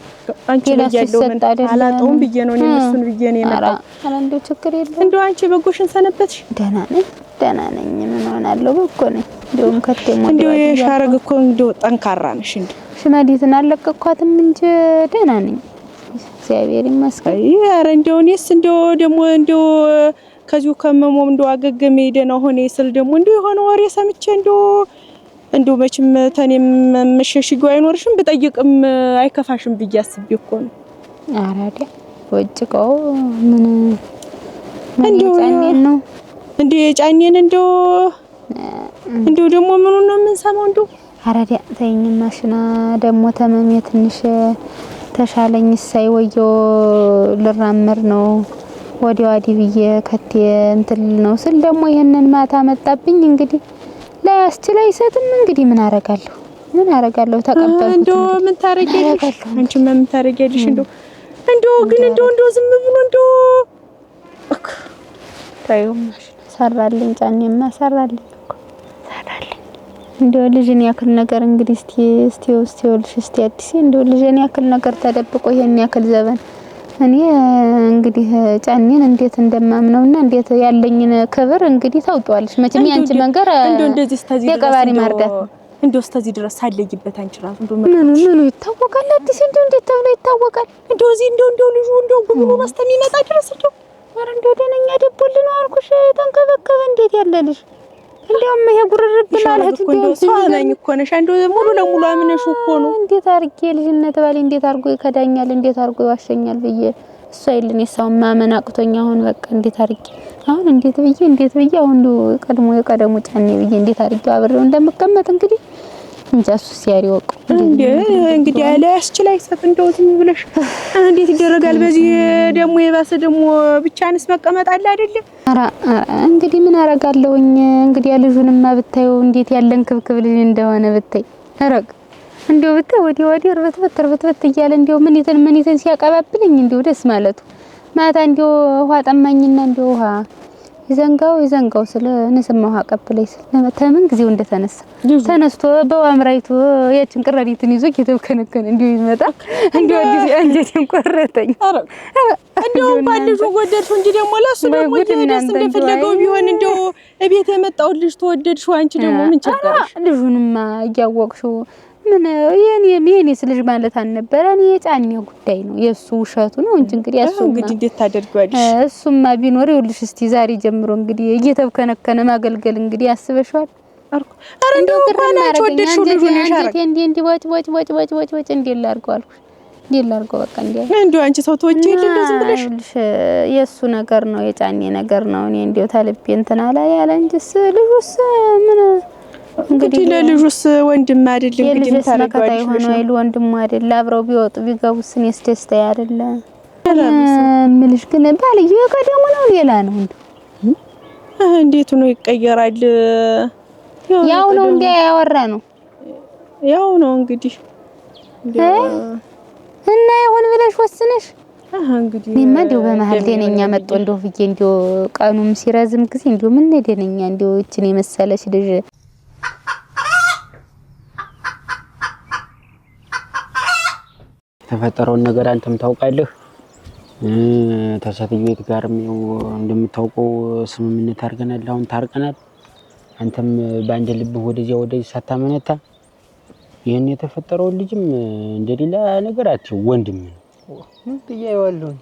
አንቺ ያለው ምን አላጣውም ብዬ ነው እሱን ብዬ ነው የመጣው። ኧረ እንደው ችግር የለም። እንደው አንቺ በጎሽን ሰነበትሽ? ደህና ነኝ። ምን ሆናለሁ? በጎ ነኝ። እንደውም ከተሞ እንደው የሻረግ እኮ እንደው ጠንካራ ነሽ። እንደው ሽመዲትን አለቀኳትም እንጂ ደህና ነኝ እግዚአብሔር ይመስገን። ኧረ እንደው እኔስ እንደው ደግሞ እንደው ከዚሁ ከመሞም እንደው አገገሜ ደህና ሆኔ ስል ደግሞ እንደው የሆነ ወሬ ሰምቼ እንደው መቼም ተኔም መሸሽጊው አይኖርሽም ብጠይቅም አይከፋሽም ብዬ አስቤ እኮ ነው። አራዳ ወጭቀው ምን ጫኔን ነው እንዴ? ጫኔን እንደው ደግሞ ምኑን ነው የምንሰማው? እንደው አራዳ ተይኝ ማሽና ደግሞ ተመሜ ትንሽ ተሻለኝ ሳይ ወዮ ልራመር ነው ወዲያ ወዲህ ብዬ ከቴ እንትን ነው ስል ደግሞ ይሄንን ማታ መጣብኝ። እንግዲህ ላያስችል አይሰጥም። እንግዲህ ምን አረጋለሁ? ተቀበልኩት። እንደው ምን ታረጊያለሽ? አንቺ ምን ታረጊያለሽ? እንደው ግን እንደው ዝም ብሎ እንደው ታዩማሽ ሰራልኝ ጫኔማ ሰራልኝ እንደው ልጅን ያክል ነገር እንግዲህ እስቲ አዲስ እንደው ልጅን ያክል ነገር ተደብቆ ይሄን ያክል ዘበን እኔ እንግዲህ ጫኔን እንዴት እንደማምነውና እንዴት ያለኝን ክብር እንግዲህ ታውቂዋለሽ መቼም ያንቺ መንገር እንደው እንደዚህ እስከዚህ የቀባሪ ማርዳት እንደው እስከዚህ ድረስ ሳለይበት አንቺ ራሱ እንደው ምኑ ይታወቃል? አዲስ እንደው እንዴት ተብሎ ይታወቃል? እንደው እዚህ እንደው ልጁ እንደው ጉብሉ ማስተሚመጣ ድረስ ኧረ እንደው ደነኛ ደቦል ነው አልኩሽ። ተንከበከበ እንዴት ያለልሽ እንደውም ይሄ ጉርርብ ማለት እንደው ሰዋናኝ እኮ ነሽ። እንደው ሙሉ ለሙሉ አምነሽ እኮ ነው። እንዴት አርጌ ልጅነት ባለ እንዴት አርጎ ይከዳኛል? እንዴት አርጎ ይዋሸኛል ብዬ እሱ አይልን የሳው ማመን አቅቶኝ አሁን በቃ እንዴት ብዬ አሁን የቀደሙ ጫኔ ብዬ እንዴት አርጌ አብሬው እንደምቀመጥ እንግዲህ እንጃ እሱ ሲያሪ ወቁ እንግዲህ ያለ ያስችል አይሰጥ እንደው ዝም ብለሽ እንዴት ይደረጋል? በዚህ ደግሞ የባሰ ደግሞ ብቻንስ መቀመጥ አለ አይደል? ኧረ እንግዲህ ምን አረጋለሁኝ? እንግዲህ ልጁንማ ብታዩ እንዴት ያለን ክብክብ ልጅ እንደሆነ ብታይ ረግ እንደው ብታይ ወዲህ ርብት እያለ እንደው ምን ይተን ሲያቀባብልኝ እንደው ደስ ማለቱ ማታ እንደው ውሃ ጠማኝና እንደው ውሃ ይዘንጋው ስለ ነሰማ ውሃ ቀብለኝ ስለ ተምን ጊዜው ተነስቶ በዋምራይቱ ያችን ቅራሪትን ይዞ ከተከነከነ እንደው ይመጣ እንደው ጊዜ አንጀቴን ቆረጠኝ። እንደው ባልጁ ወደድሽው እንጂ ደግሞ ለሱ ደግሞ ደስ እንደፈለገው ቢሆን እንደው እቤት የመጣው ልጅ ተወደድሽው አንቺ ደግሞ ምን ቸገረሽ? ልጁንማ እያወቅሽው ምን የኔስ ልጅ ማለት አልነበረ። እኔ የጫኔ ጉዳይ ነው የሱ ውሸቱ ነው እንጂ እንግዲህ እንግዲህ እንዴት ታደርጊዋለሽ? እሱማ ቢኖር ይኸውልሽ እስቲ ዛሬ ጀምሮ እንግዲህ እየተብከነከነ ማገልገል እንግዲህ ያስበሽዋል። አረ እንደው ባላችሁ ወደድሽው ልጁን ይሻረክ እንዴ ቦጭ እንዴ ላርገው አልኩሽ። ይላልከው በቃ እንዴ አንቺ ሰው ተወጪ እንደዚህ ብለሽ የሱ ነገር ነው የጫኔ ነገር ነው እኔ እንዴው ታልቤ እንትና ላይ ያለ እንጂስ ልጁስ ምን እንግዲህ ለልጁስ ወንድም አይደል እንግዲህ ታረጋይ ሆኖ አይል ወንድም አይደል አብረው ቢወጡ ቢገቡስ እኔስ ደስታ አይደለ ምልሽ ግን ባልየው የቀደሙ ነው ሌላ ነው እንዴት ነው ይቀየራል ያው ነው እንዴ ያወራ ነው ያው ነው እንግዲህ እና ይሁን ብለሽ ወስነሽ እንግዲህ እኔማ እንደው በመሃል ደነኛ መጥቶ እንደው ፍዬ እንደው ቀኑም ሲረዝም ጊዜ እንደው ምን ደነኛ እንደው እቺን የመሰለሽ ልጅ የተፈጠረውን ነገር አንተም ታውቃለህ ተሰጥዩት ጋርም እንደምታውቀው ስምምነት አድርገናል አሁን ታርቀናል አንተም ባንድ ልብ ወደዚህ ሳታመነታ ይሄን የተፈጠረው ልጅም እንደሌላ ነገር አትው ወንድም ነው ምን ብያየዋለሁ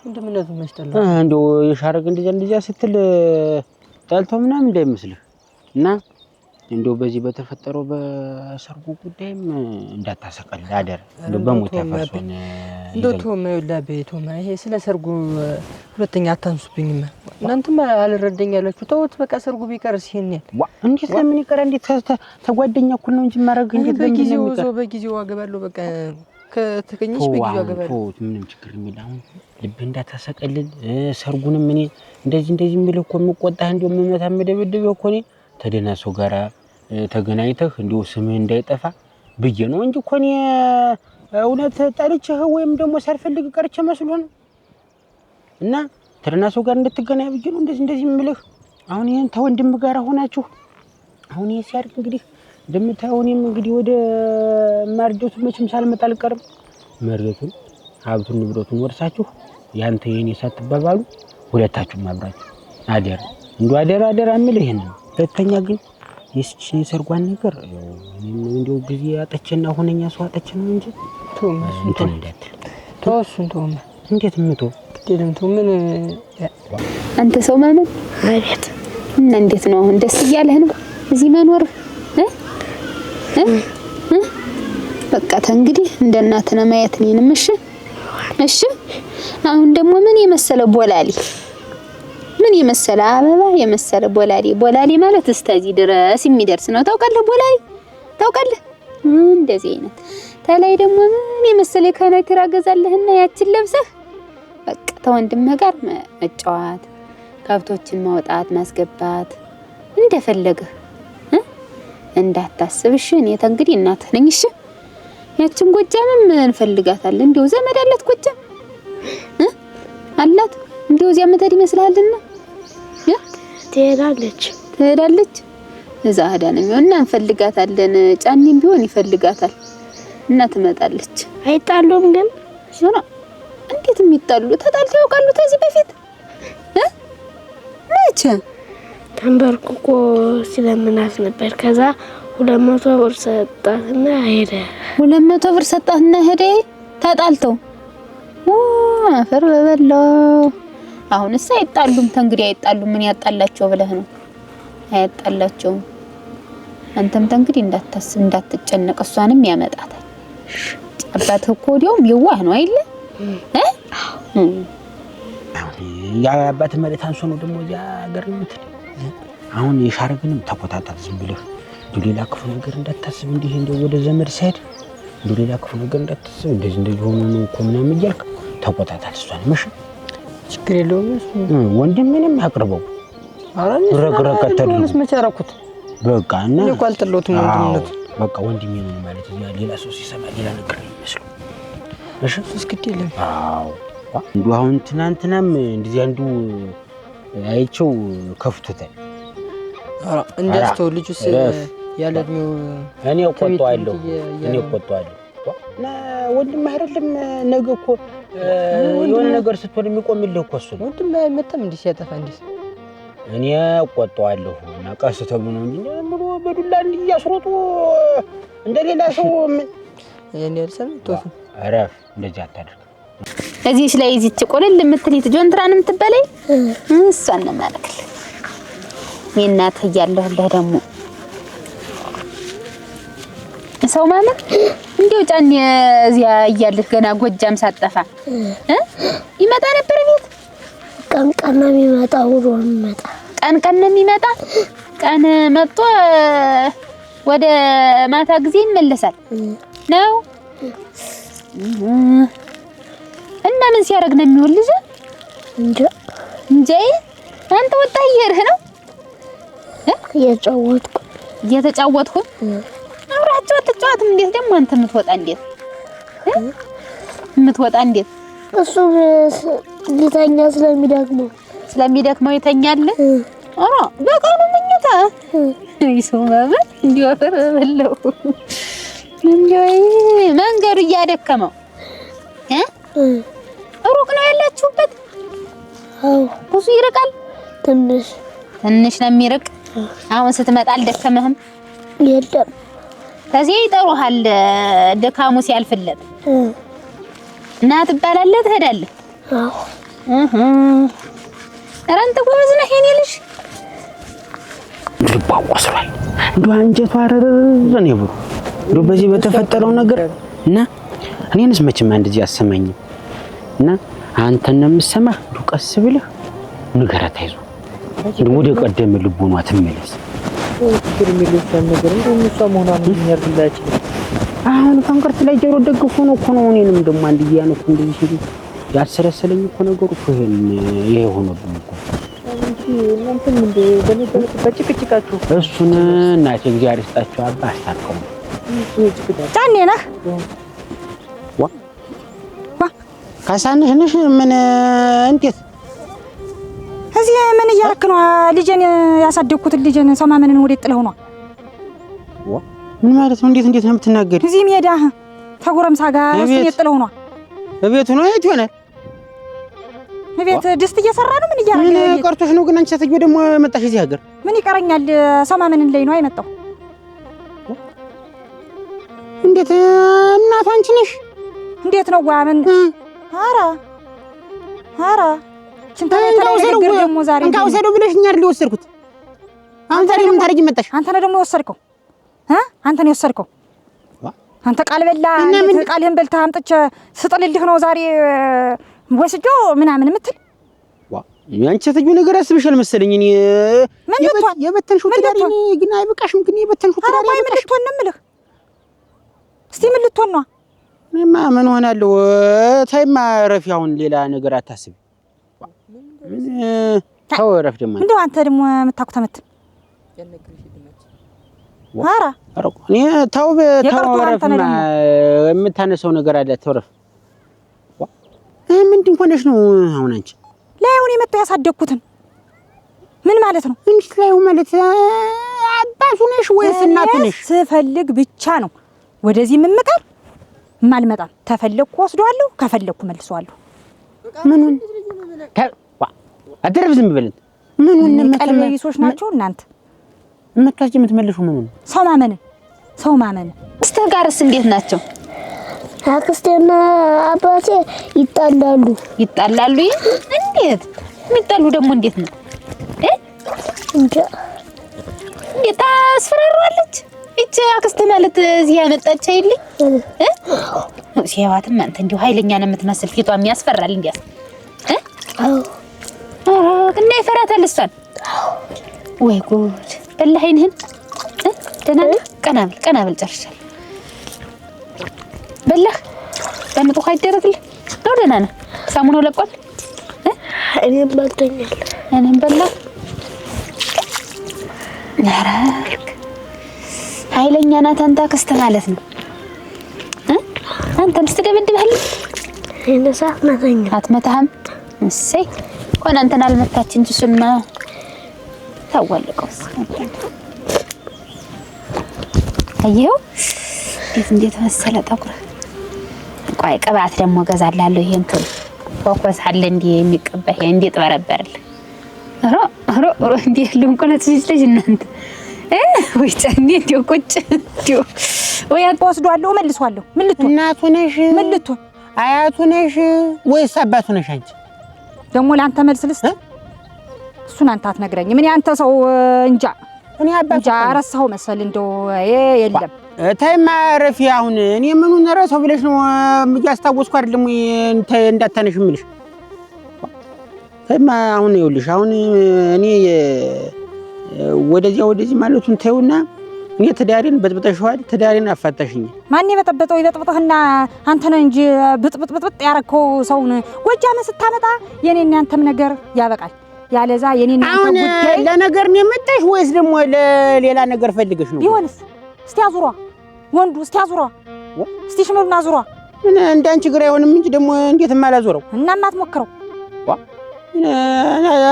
ወንድምነቱ መስጠላ እንደው የሻረግ እንደዚያ ስትል ጣልቶ ምናምን እንዳይመስልህ እና እንደው በዚህ በተፈጠረው በሰርጉ ጉዳይም እንዳታሰቀል አደረ እንደው በሞት ያፈርሶን እንደው ቶማ ይሄ ስለ ሰርጉ ሁለተኛ አታንሱብኝማ እናንተም አልረዳኝ ያላችሁ ተውት በቃ ሰርጉ ቢቀርስ ይሄን እንዴት ለምን ይቀር እንዴት ተጓደኛ እኮ ነው እንጂ ማረግ እንዴት በጊዜው አገባለሁ በቃ ከተገኘሽ በጊዜው አገባለሁ ምንም ችግር የለም አሁን ልብ እንዳታሰቀልል ሰርጉንም እኔ እንደዚህ የሚል እኮ መቆጣህ እንደው መመታ መደብደብ እኮ እኔ ተደናሶ ጋራ ተገናኝተህ እንደው ስምህ እንዳይጠፋ ብዬ ነው እንጂ እኮ እኔ እውነት ጠልቼህ ወይም ደግሞ ሳልፈልግ ቀርቼ መስሎ ነው እና ተደናሶ ጋር እንድትገናኝ ብዬ ነው እንደዚህ የምልህ አሁን ይሄን ተወንድም ጋር ሆናችሁ አሁን ይሄ ሲያርቅ እንግዲህ እንደምታየው እኔም እንግዲህ ወደ ማርጀቱ መቼም ሳልመጣ አልቀርም ማርጀቱን ሀብቱን ንብረቱን ወርሳችሁ ያንተ የኔ ሳትባባሉ ሁለታችሁም አብራችሁ አደራ እንደው አደራ የሚል ይሄን ነው ሁለተኛ ግን የሰርጓን ነገር እንደው ጊዜ አጠችና ሆነኛ ሰው አጠች ነው እንጂ እንትን እንዳትል ተወሱን ተውማ እንዴት ምቶ ከደምቱ ምን አንተ ሰው ማለት ማለት እና እንዴት ነው አሁን ደስ እያለህ ነው እዚህ መኖር በቃ ተንግዲህ እንደናተና ማየት ነኝም እሺ አሁን ደግሞ ምን የመሰለ ቦላሊ ምን የመሰለ አበባ የመሰለ ቦላሊ ማለት እስከዚህ ድረስ የሚደርስ ነው ታውቃለህ ቦላሊ ታውቃለህ እንደዚህ አይነት ተላይ ደግሞ ምን የመሰለ ከነግራ ገዛለህና ያችን ለብሰህ በቃ ተወንድምህ ጋር መጫወት ከብቶችን ማውጣት ማስገባት እንደፈለገህ እንዳታስብሽ እኔ ተንግዲህ እናትህ ነኝ እሺ ያችን ጎጃምም እንፈልጋታለን እንደው ዘመድ አላት ጎጃም አላት እንደው እዚያ መተድ ይመስላልና ትሄዳለች እዛ ሄዳንም እና እንፈልጋታለን ጫኔም ቢሆን ይፈልጋታል እና ትመጣለች አይጣሉም ግን ሆነ እንዴት የሚጣሉ ተጣልተው ያውቃሉ ከዚህ በፊት መቼ ተንበርኩኮ ሲለምናት ነበር ከዛ 200 ብር ሰጣትና ሄደ 200 ብር ሰጣትና ሄደ ተጣልተው አፈር በበላው አሁንስ አይጣሉም ተንግዲህ አይጣሉም ምን ያጣላቸው ብለህ ነው አይጣላቸውም አንተም ተንግዲህ እንዳታስብ እንዳትጨነቅ እሷንም ያመጣታል አባትህ እኮ ወዲያውም የዋህ ነው አይደል ያ አባት መሬት አንሶ ነው ደግሞ ያ ሀገር እንትን አሁን የሻረግንም ተቆጣጣት ዝም ብለህ ሌላ ክፉ ነገር እንዳታስብ እንዲህ እንደው ወደ ዘመድ ሳይድ ሌላ ክፉ ነገር እንዳታስብ እንደዚህ ሆኖ ነው እኮ ምናምን እያልክ ተቆጣጣት እሷን መሽ ችግር የለውም ወንድሜንም አቅርበው ረግረግ ከተደረስ መቻራኩት በቃ እና ይቆልጥሎት ወንድምነት በቃ ወንድሜ ነው ማለት ያ ሌላ ሰው ሲሰማ ሌላ ነገር ይመስል እሺ እስኪ ደለም አዎ እንዱ አሁን ትናንትናም እንደዚህ አንዱ አይቸው ከፍቶታል እንደስተው ልጁስ ያለድሚው እኔ ቆጣዋለሁ እና ወንድም አይደለም ነገ እኮ የሆነ ነገር ስትሆን የሚቆምልህ እኮ እሱ ወንድም አይመጣም እንዴ ሲያጠፋ እንዴ እኔ ቆጣዋለሁ እና ቀስ ተብሎ ነው እንጂ ሙሉ በዱላ እንዲያስሮጡ እንደሌላ ሰው ምን የኔ ያልሰም ቶፍ አረፍ እንደዚህ አታድርግ እዚህሽ ላይ እዚች ቆለል የምትልት ጆንትራን የምትበለይ እሷን ነው ማለከል የእናት ያለህ ደግሞ ሰው ማለት እንዴው ጫኔ እዚያ እያለች ገና ጎጃም ሳጠፋ ይመጣ ነበር ቤት። ቀን ቀን ነው የሚመጣው፣ ውሎ የሚመጣ ቀን ነው የሚመጣ። ቀን መጥቶ ወደ ማታ ጊዜ ይመለሳል ነው። እና ምን ሲያደርግ ነው የሚውል ልጅ? እንጃ አንተ ወጣ እየሄድህ ነው? እየተጫወትኩ አብራቸው ተጫወትም። እንዴት ደግሞ አንተ የምትወጣ እንዴት? እሱ ሊተኛ ስለሚደክመው ይተኛል። አረ በቀኑ ምኝታ ይሱማማ እንዲወር በለው መንገዱ እያደከመው ሩቅ ነው ያላችሁበት? አዎ ብዙ ይርቃል? ትንሽ ነው የሚርቅ። አሁን ስትመጣ አልደከመህም? የለም። ከዚህ ይጠሩሃል ድካሙ ሲያልፍለት እና ትባላለህ፣ ትሄዳለህ። አዎ ኧረ አንተ ጎበዝ ነህ የኔ ልጅ። ይባቆስራል እንደው አንጀቷ አረረን ይብሩ እንደው በዚህ በተፈጠረው ነገር እና እኔንስ መቼም እንደዚህ አሰማኝም እና አንተን ነው የምሰማህ። እንደው ቀስ ብለህ ንገራት፣ አይዞህ ወደ ቀደም ልቦኗ ትመለስ። አሁን ፈንቅርት ላይ ጆሮ ደግፎ ነው እኮ ነው። እኔንም ደግሞ አንድያ ነው እንደዚህ ሲሉ ያሰረሰለኝ እኮ ነገሩ እኮ ይሄ ሆኖብኝ እኮ እናንተም እንደ በነገር በጭቅጭቃችሁ እሱን እናቴ እግዚአብሔር ይስጣቸው አባ አስታርቀው። ጫኔ ነህ ካሳንሽ ነሽ? ምን እንዴት እዚህ ምን እያደረክ ነው? ልጄን ያሳደግኩትን ልጄን ሰማመንን ወዴት ጥለው ነው? ምን ማለት ነው? እንዴት ነው የምትናገሪ? እዚህ ሜዳ ተጎረምሳ ጋር እሱን ጥለው ነው። በቤቱ ነው የት ይሆናል? በቤት ድስት እየሰራ ነው። ምን እያደረክ ነው? ምን ቀርቶሽ ነው ግን አንቺ ሴትዮ ደግሞ መጣሽ እዚህ ሀገር? ምን ይቀረኛል? ሰማመንን ላይ ነው አይመጣው። እንዴት እናቱ አንቺ ነሽ? እንዴት ነው ምን? ኧረ ችንታው ደግሞ ዛሬ እንካው ሰዶ ብለሽኛ አይደል የወሰድኩት? አሁን ዛሬ ምን ታረጊ መጣሽ? አንተ ነህ ደግሞ የወሰድከው። አንተ ነው የወሰድከው። አንተ ቃል በላ ቃልህን በልተህ አምጥቼ ስጥልልህ ነው ዛሬ ወስጆ ምናምን የምትል ያንቺ ሴትዮ ነገር አስብሻል መሰለኝ። እኔ የበተንሽው ትዳር እኔ ግን አይበቃሽም። ግን የበተንሽው ትዳር ምን ልትሆን ነው የምልህ? እስቲ ምን ልትሆን ነው? እኔማ ምን ሆናለሁ? ታይማ ረፊ አሁን ሌላ ነገር አታስቢ። ምን ተው ረፍ ደግሞ እንደው አንተ ደግሞ የምታኩተመት እኔ ተው ረፍማ የምታነሳው ነገር አለ። ተው ረፍ ምንድን ሆነሽ ነው አሁን አንቺ? ላይውን የመጣው ያሳደግኩትን ምን ማለት ነው? እንዴት ላይው ማለት አባቱ ነሽ ወይስ እናቱ ነሽ? ስፈልግ ብቻ ነው ወደዚህ የምመጣው ማልመጣም። ተፈለኩ ወስደዋለሁ፣ ከፈለኩ መልሰዋለሁ። ምኑን አደረብ ዝም ብለን ምኑን ቀልበይሶች ናቸው እናንተ እመታች የምትመልሹ ምኑን? ሰው ማመን እስተ ጋርስ እንዴት ናቸው? አክስቴና አባቴ ይጣላሉ። እንዴት የሚጣሉ ደግሞ እንዴት ነው? እንዴት ታስፈራራለች? እቺ አክስት ማለት እዚህ ያመጣች አይልኝ ሲያዋትም አንተ እንዲሁ ኃይለኛ ነው የምትመስል። ፊቷም ያስፈራል። እንዴት እና ይፈራታል እሷን። ወይ ጉድ በላህ አይንህን። ደህና ነህ? ቀና በል ጨርሻለሁ። በላህ በምጡ አይደረግልህ ነው? ደህና ነህ? ሳሙናው ለቋል? እኔም በልተኛል። እኔም በላህ። ኧረ ኃይለኛ ናት አንተ አክስት ማለት ነው። አንተም ስትደበድብሃለች? እኔስ አትመታህም? እሰይ እንኳን አንተን አልመታች እንጂ እሱንማ ታዋልቀውስ። አየኸው እንዴት መሰለ ጠጉርህ። ቆይ ቅባት ደግሞ እገዛልሃለሁ። ይሄን ቶሎ ኮኮስ አለ እንዴ የሚቀባ ይሄ እንዴ ጥበረበርልህ። ኧረ እንዴ ልንቆለጽ ልጅ እናንተ ወይ ጫኔ እንዴው ቁጭ እንዴው ወይ ወስዷለሁ መልሷለሁ። ምን ልትሆን እናቱ ነሽ? ምን ልትሆን አያቱ ነሽ ወይስ አባቱ ነሽ? አንቺ ደግሞ ለአንተ መልስ ልስጥ? እሱን አንተ አትነግረኝም። ምን ያንተ ሰው እንጃ። እኔ አባቱ ረሳኸው መሰል እንደው የለም ተይማ ረፊ አሁን እኔ ምኑን ረሳው ብለሽ ነው እያስታወስኩ አይደለም እንዳታነሽ የምልሽ ተይማ አሁን ይኸውልሽ አሁን እኔ ወደዚህ ማለቱን ተይውና እኔ ትዳሬን በጥብጠሽዋል ትዳሬን አፋታሽኝ ማን የበጠበጠው ይበጥብጥህና አንተ ነህ እንጂ ብጥብጥ ያረከው ሰውን ጎጃም ስታመጣ የኔና አንተም ነገር ያበቃል ያለዛ የኔና አንተ ጉዳይ ለነገር ነው የመጣሽ ወይስ ደግሞ ለሌላ ነገር ፈልገሽ ነው ቢሆንስ እስቲ አዙሯ ወንዱ እስቲ አዙሯ እስቲ ሽመሩና አዙሯ እንዳንቺ ግራ አይሆንም እንጂ ደግሞ እንዴት ማላዞረው እና ማትሞክረው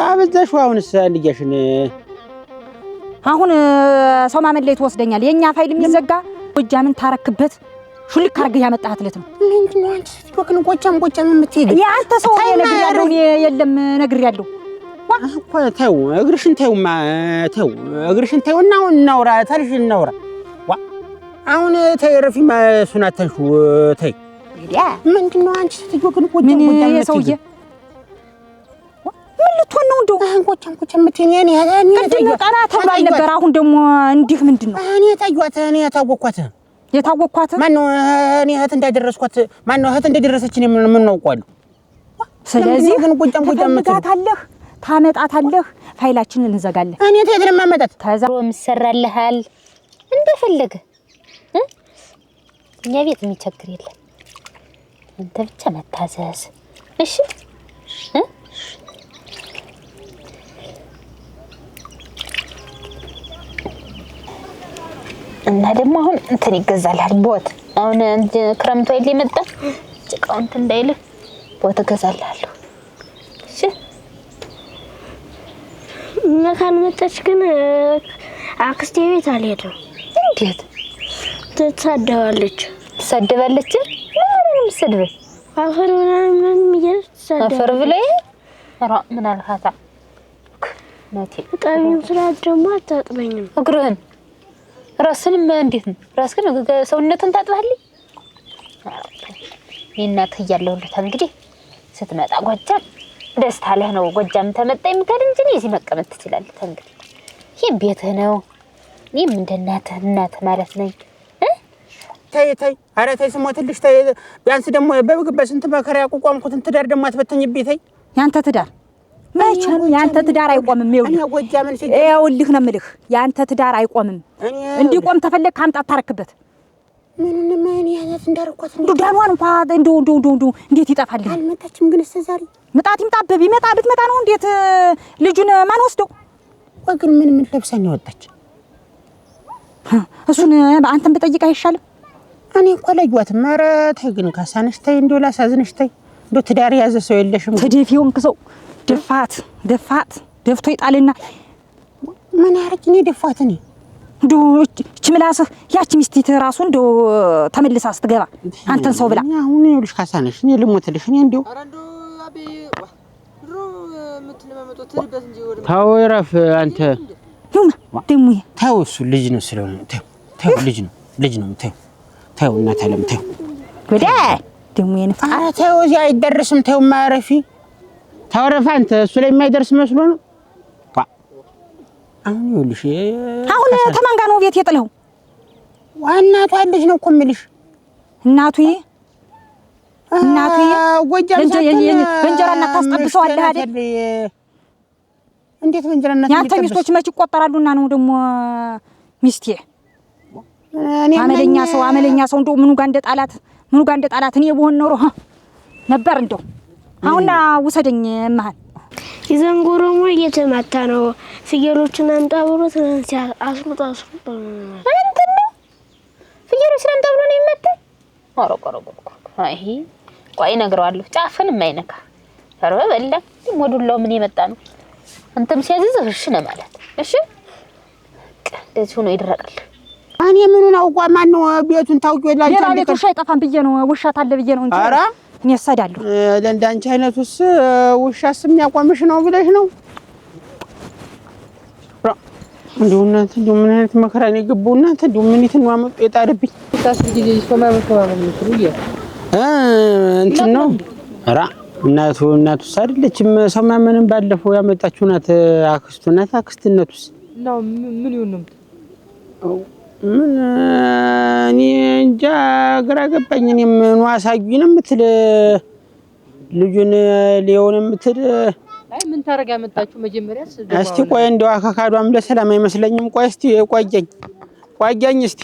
አበዛሽው አሁንስ አንድያሽን አሁን ሰው ማመን ላይ ተወስደኛል የኛ ፋይል የሚዘጋ ጎጃምን ታረክበት ሹልክ አርገህ ያመጣህት ለት ነው ምንድነው አንቺ ወክን ጎጃም የምትሄድ ያንተ ሰው ነገር ያለው የለም ነገር ያለው እኮ ተው እግርሽን ተውማ ተው እግርሽን ተውና አሁን እናውራ ታሪሽ እናውራ አሁን ተይረፊማ ሱናተንሹ ተይ ምንድነው አንቺ ስትጆክን ጎጃም የሰውዬ ምን ልትሆን ነው እንደው ጎጃም የምትይኝ እኔ ቅድም ቀና ተባል ነበር አሁን ደግሞ እንዲህ ምንድነው እኔ ታዩት እኔ የታወቅኳት ማነው እኔ እህት እንዳደረስኳት ማነው እህት እንደደረሰች እኔ ምን አውቃለሁ ስለዚህ ግን ጎጃም የምትጋታለህ ታመጣታለህ ፋይላችንን እንዘጋለን እኔ ተይት ለማመጣት ታዛሮ ምሰራልሃል እንደፈለገ እኛ ቤት የሚቸግር የለም አንተ ብቻ መታዘዝ እሺ እና ደግሞ አሁን እንትን ይገዛልሃል ቦት አሁን ክረምቱ አይደል የመጣ ጭቃው እንትን እንዳይል ቦት እገዛልሃለሁ እሺ መካን መጣች ግን አክስቴ ቤት አልሄድም እንዴት ትሳደባለች ምንም ሰድበ አፈር ምናምን ይያሳደ አፈር ብለይ ራ ምን አልካታ ናቲ ጣቢም ስላደማ አታጥበኝም እግርህን ራስንም እንዴት ነው ራስህን ሰውነትን ታጥባለህ የእናትህ እያለሁልህ እንግዲህ ስትመጣ ጎጃም ደስታ ለህ ነው ጎጃም ተመጣ የምትሄድ እንጂ እዚህ መቀመጥ ትችላለህ እንግዲህ ይሄ ቤትህ ነው እኔም እንደ እናትህ ማለት ነኝ ተይ ኧረ ተይ ስሞትልሽ ተይ ቢያንስ ደግሞ በስንት መከራ ያቋቋምኩትን ትዳር ደግሞ አትበተኝብኝ ተይ ያንተ ትዳር መቼም ያንተ ትዳር አይቆምም ይኸውልህ ነው የምልህ ያንተ ትዳር አይቆምም እንዲቆም ተፈለክ አምጣት ታረክበት ምንንም እኔ ያላት እንዳርኳት ዳኗን እንኳን እንደው እንዴት ይጠፋልህ አልመጣችም ግን እስከዛሬ ምጣት ይምጣብ ብትመጣ ነው እንዴት ልጁን ማን ወስደው ወግን ምን ለብሳ ነው ወጣች እሱን አንተን በጠይቅ አይሻልም እኔ እንኳን ለዩዋትም ኧረ ተይ ግን ካሳነሽ ተይ እንደው ላሳዝንሽ ተይ እንደው ትዳር ያዘ ሰው የለሽም ተደፊውን ከሰው ደፋት ደፍቶ ይጣልና ምን ያርግኝ ደፋት እኔ እንደው እቺ ምላስህ ያቺ ሚስቲት ራሱ እንደው ተመልሳ ስትገባ አንተን ሰው ብላ አሁን ይኸውልሽ ካሳነሽ እኔ ልሞትልሽ እኔ እንደው ታው ይረፍ አንተ ደሙ ታው እሱ ልጅ ነው ስለሆነ ታው ልጅ ነው ታው እናት አለም ታው ወደ ደሙ የነፋ ታው እዚህ አይደርስም ታው ማረፊ ታወረፈ አንተ እሱ ላይ የማይደርስ መስሎ ነው አሁን ይኸውልሽ አሁን ተማን ጋር ነው ቤት የጥለው ዋናቱ ልጅ ነው እኮ የምልሽ እናቱዬ በእንጀራ እናት ታስጠብሰዋለህ አይደል እንዴት በእንጀራ እናት ያንተ ሚስቶች መች ይቆጠራሉና ነው ደግሞ ሚስቴ አመለኛ ሰው እንደው ምኑ ጋር እንደጣላት እኔ በሆን ኖሮ ነበር እንደው አሁን ውሰደኝ መሀል ይዘንጎሮሞ እየተመታ ነው ፍየሎችን አምጣ ብሎ ትናንት አስሩጣ እንትን ነው ፍየሎችን አምጣ ብሎ ነው የሚመጣ አረቆረቆ አይ ቆይ እነግረዋለሁ ጫፍን የማይነካ ፈርበ በላ ሞዱላው ምን የመጣ ነው አንተም ሲያዝዝ እሺ ነው ማለት እሺ እንደዚህ ሆኖ ይደረቃል እኔ ምኑን አውቋ ማን ነው ቤቱን ታውቂው ይላል ያ ቤት ውሻ አይጠፋም ብዬ ነው ውሻ ታለ ብዬ ነው እንጂ ኧረ እኔ እሰዳለሁ ለእንዳንቺ አይነቱስ ውሻስ የሚያቆምሽ ነው ብለሽ ነው እንደው እናንተ እንደው ምን አይነት መከራ ነው የገባው እናንተ እንደው ምን ይተን ማመጥ የጣርብኝ ታስብ ጊዜ ሶማማ ምትሉ እንትን ነው ኧረ እናቱስ አይደለችም ሰማመንም ባለፈው ያመጣችው ናት አክስቱ ናት አክስትነቱስ ነው ምን ይሁን ነው ምን እኔ እንጃ ግራ ገባኝ። እኔም ነው አሳዩኝ ነው የምትል ልጁን ሊሆን የምትል አይ ምን ታረጋ ያመጣችሁ መጀመሪያ እስቲ ቆይ እንደው አካካዷም ለሰላም አይመስለኝም። ቆይ እስቲ ቆየኝ እስቲ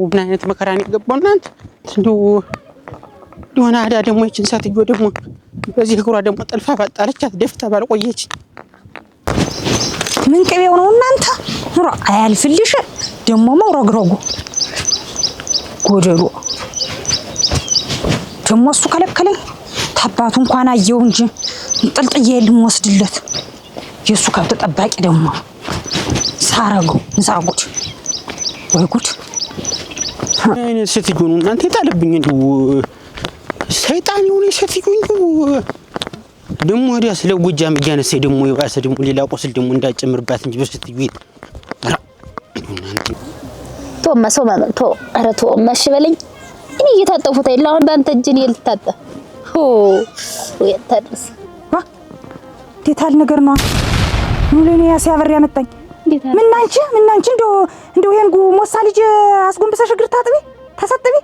ምን አይነት መከራ ነው የገባው እናንተ እንደው ሊሆን አዳ ደግሞ ይችን ሰትዮ ደግሞ በዚህ እግሯ ደግሞ ጠልፋ ባጣለቻት ደፍታ ባልቆየች ምን ቅቤው ነው እናንተ ኑሮ አያልፍልሽ ደግሞ መውረግረጉ ጎደሎ ደግሞ እሱ ከለከለኝ ታባቱ እንኳን አየው እንጂ ጥልጥዬ ልምወስድለት የሱ ከብት ጠባቂ ደግሞ ሳረገው እንሳጉት ወይ ጉድ እኔ ስትዩ ነው እናንተ ይጣልብኝ እንደው ሰይጣን የሆነ ስትዩ እንደው ደግሞ ወዲያ ስለ ጎጃም እያነሳኝ ደግሞ የባሰ ደግሞ ሌላ ቆስል ደግሞ እንዳጨምርባት እንጂ በስትዩ ኧረ ቶማ እሺ በለኝ። እኔ እየታጠፉት አይደል አሁን በአንተ እጅ እኔ ልታጠፍ ወይ ታድርስ ዴታል ነገር ነው ሙሉኔ ያሲያበር ያመጣኝ ምን አንቺ እንደው ይሄን ሞሳ ልጅ አስጎንብሰሽ እግር ታጥቢ ተሰጥቢ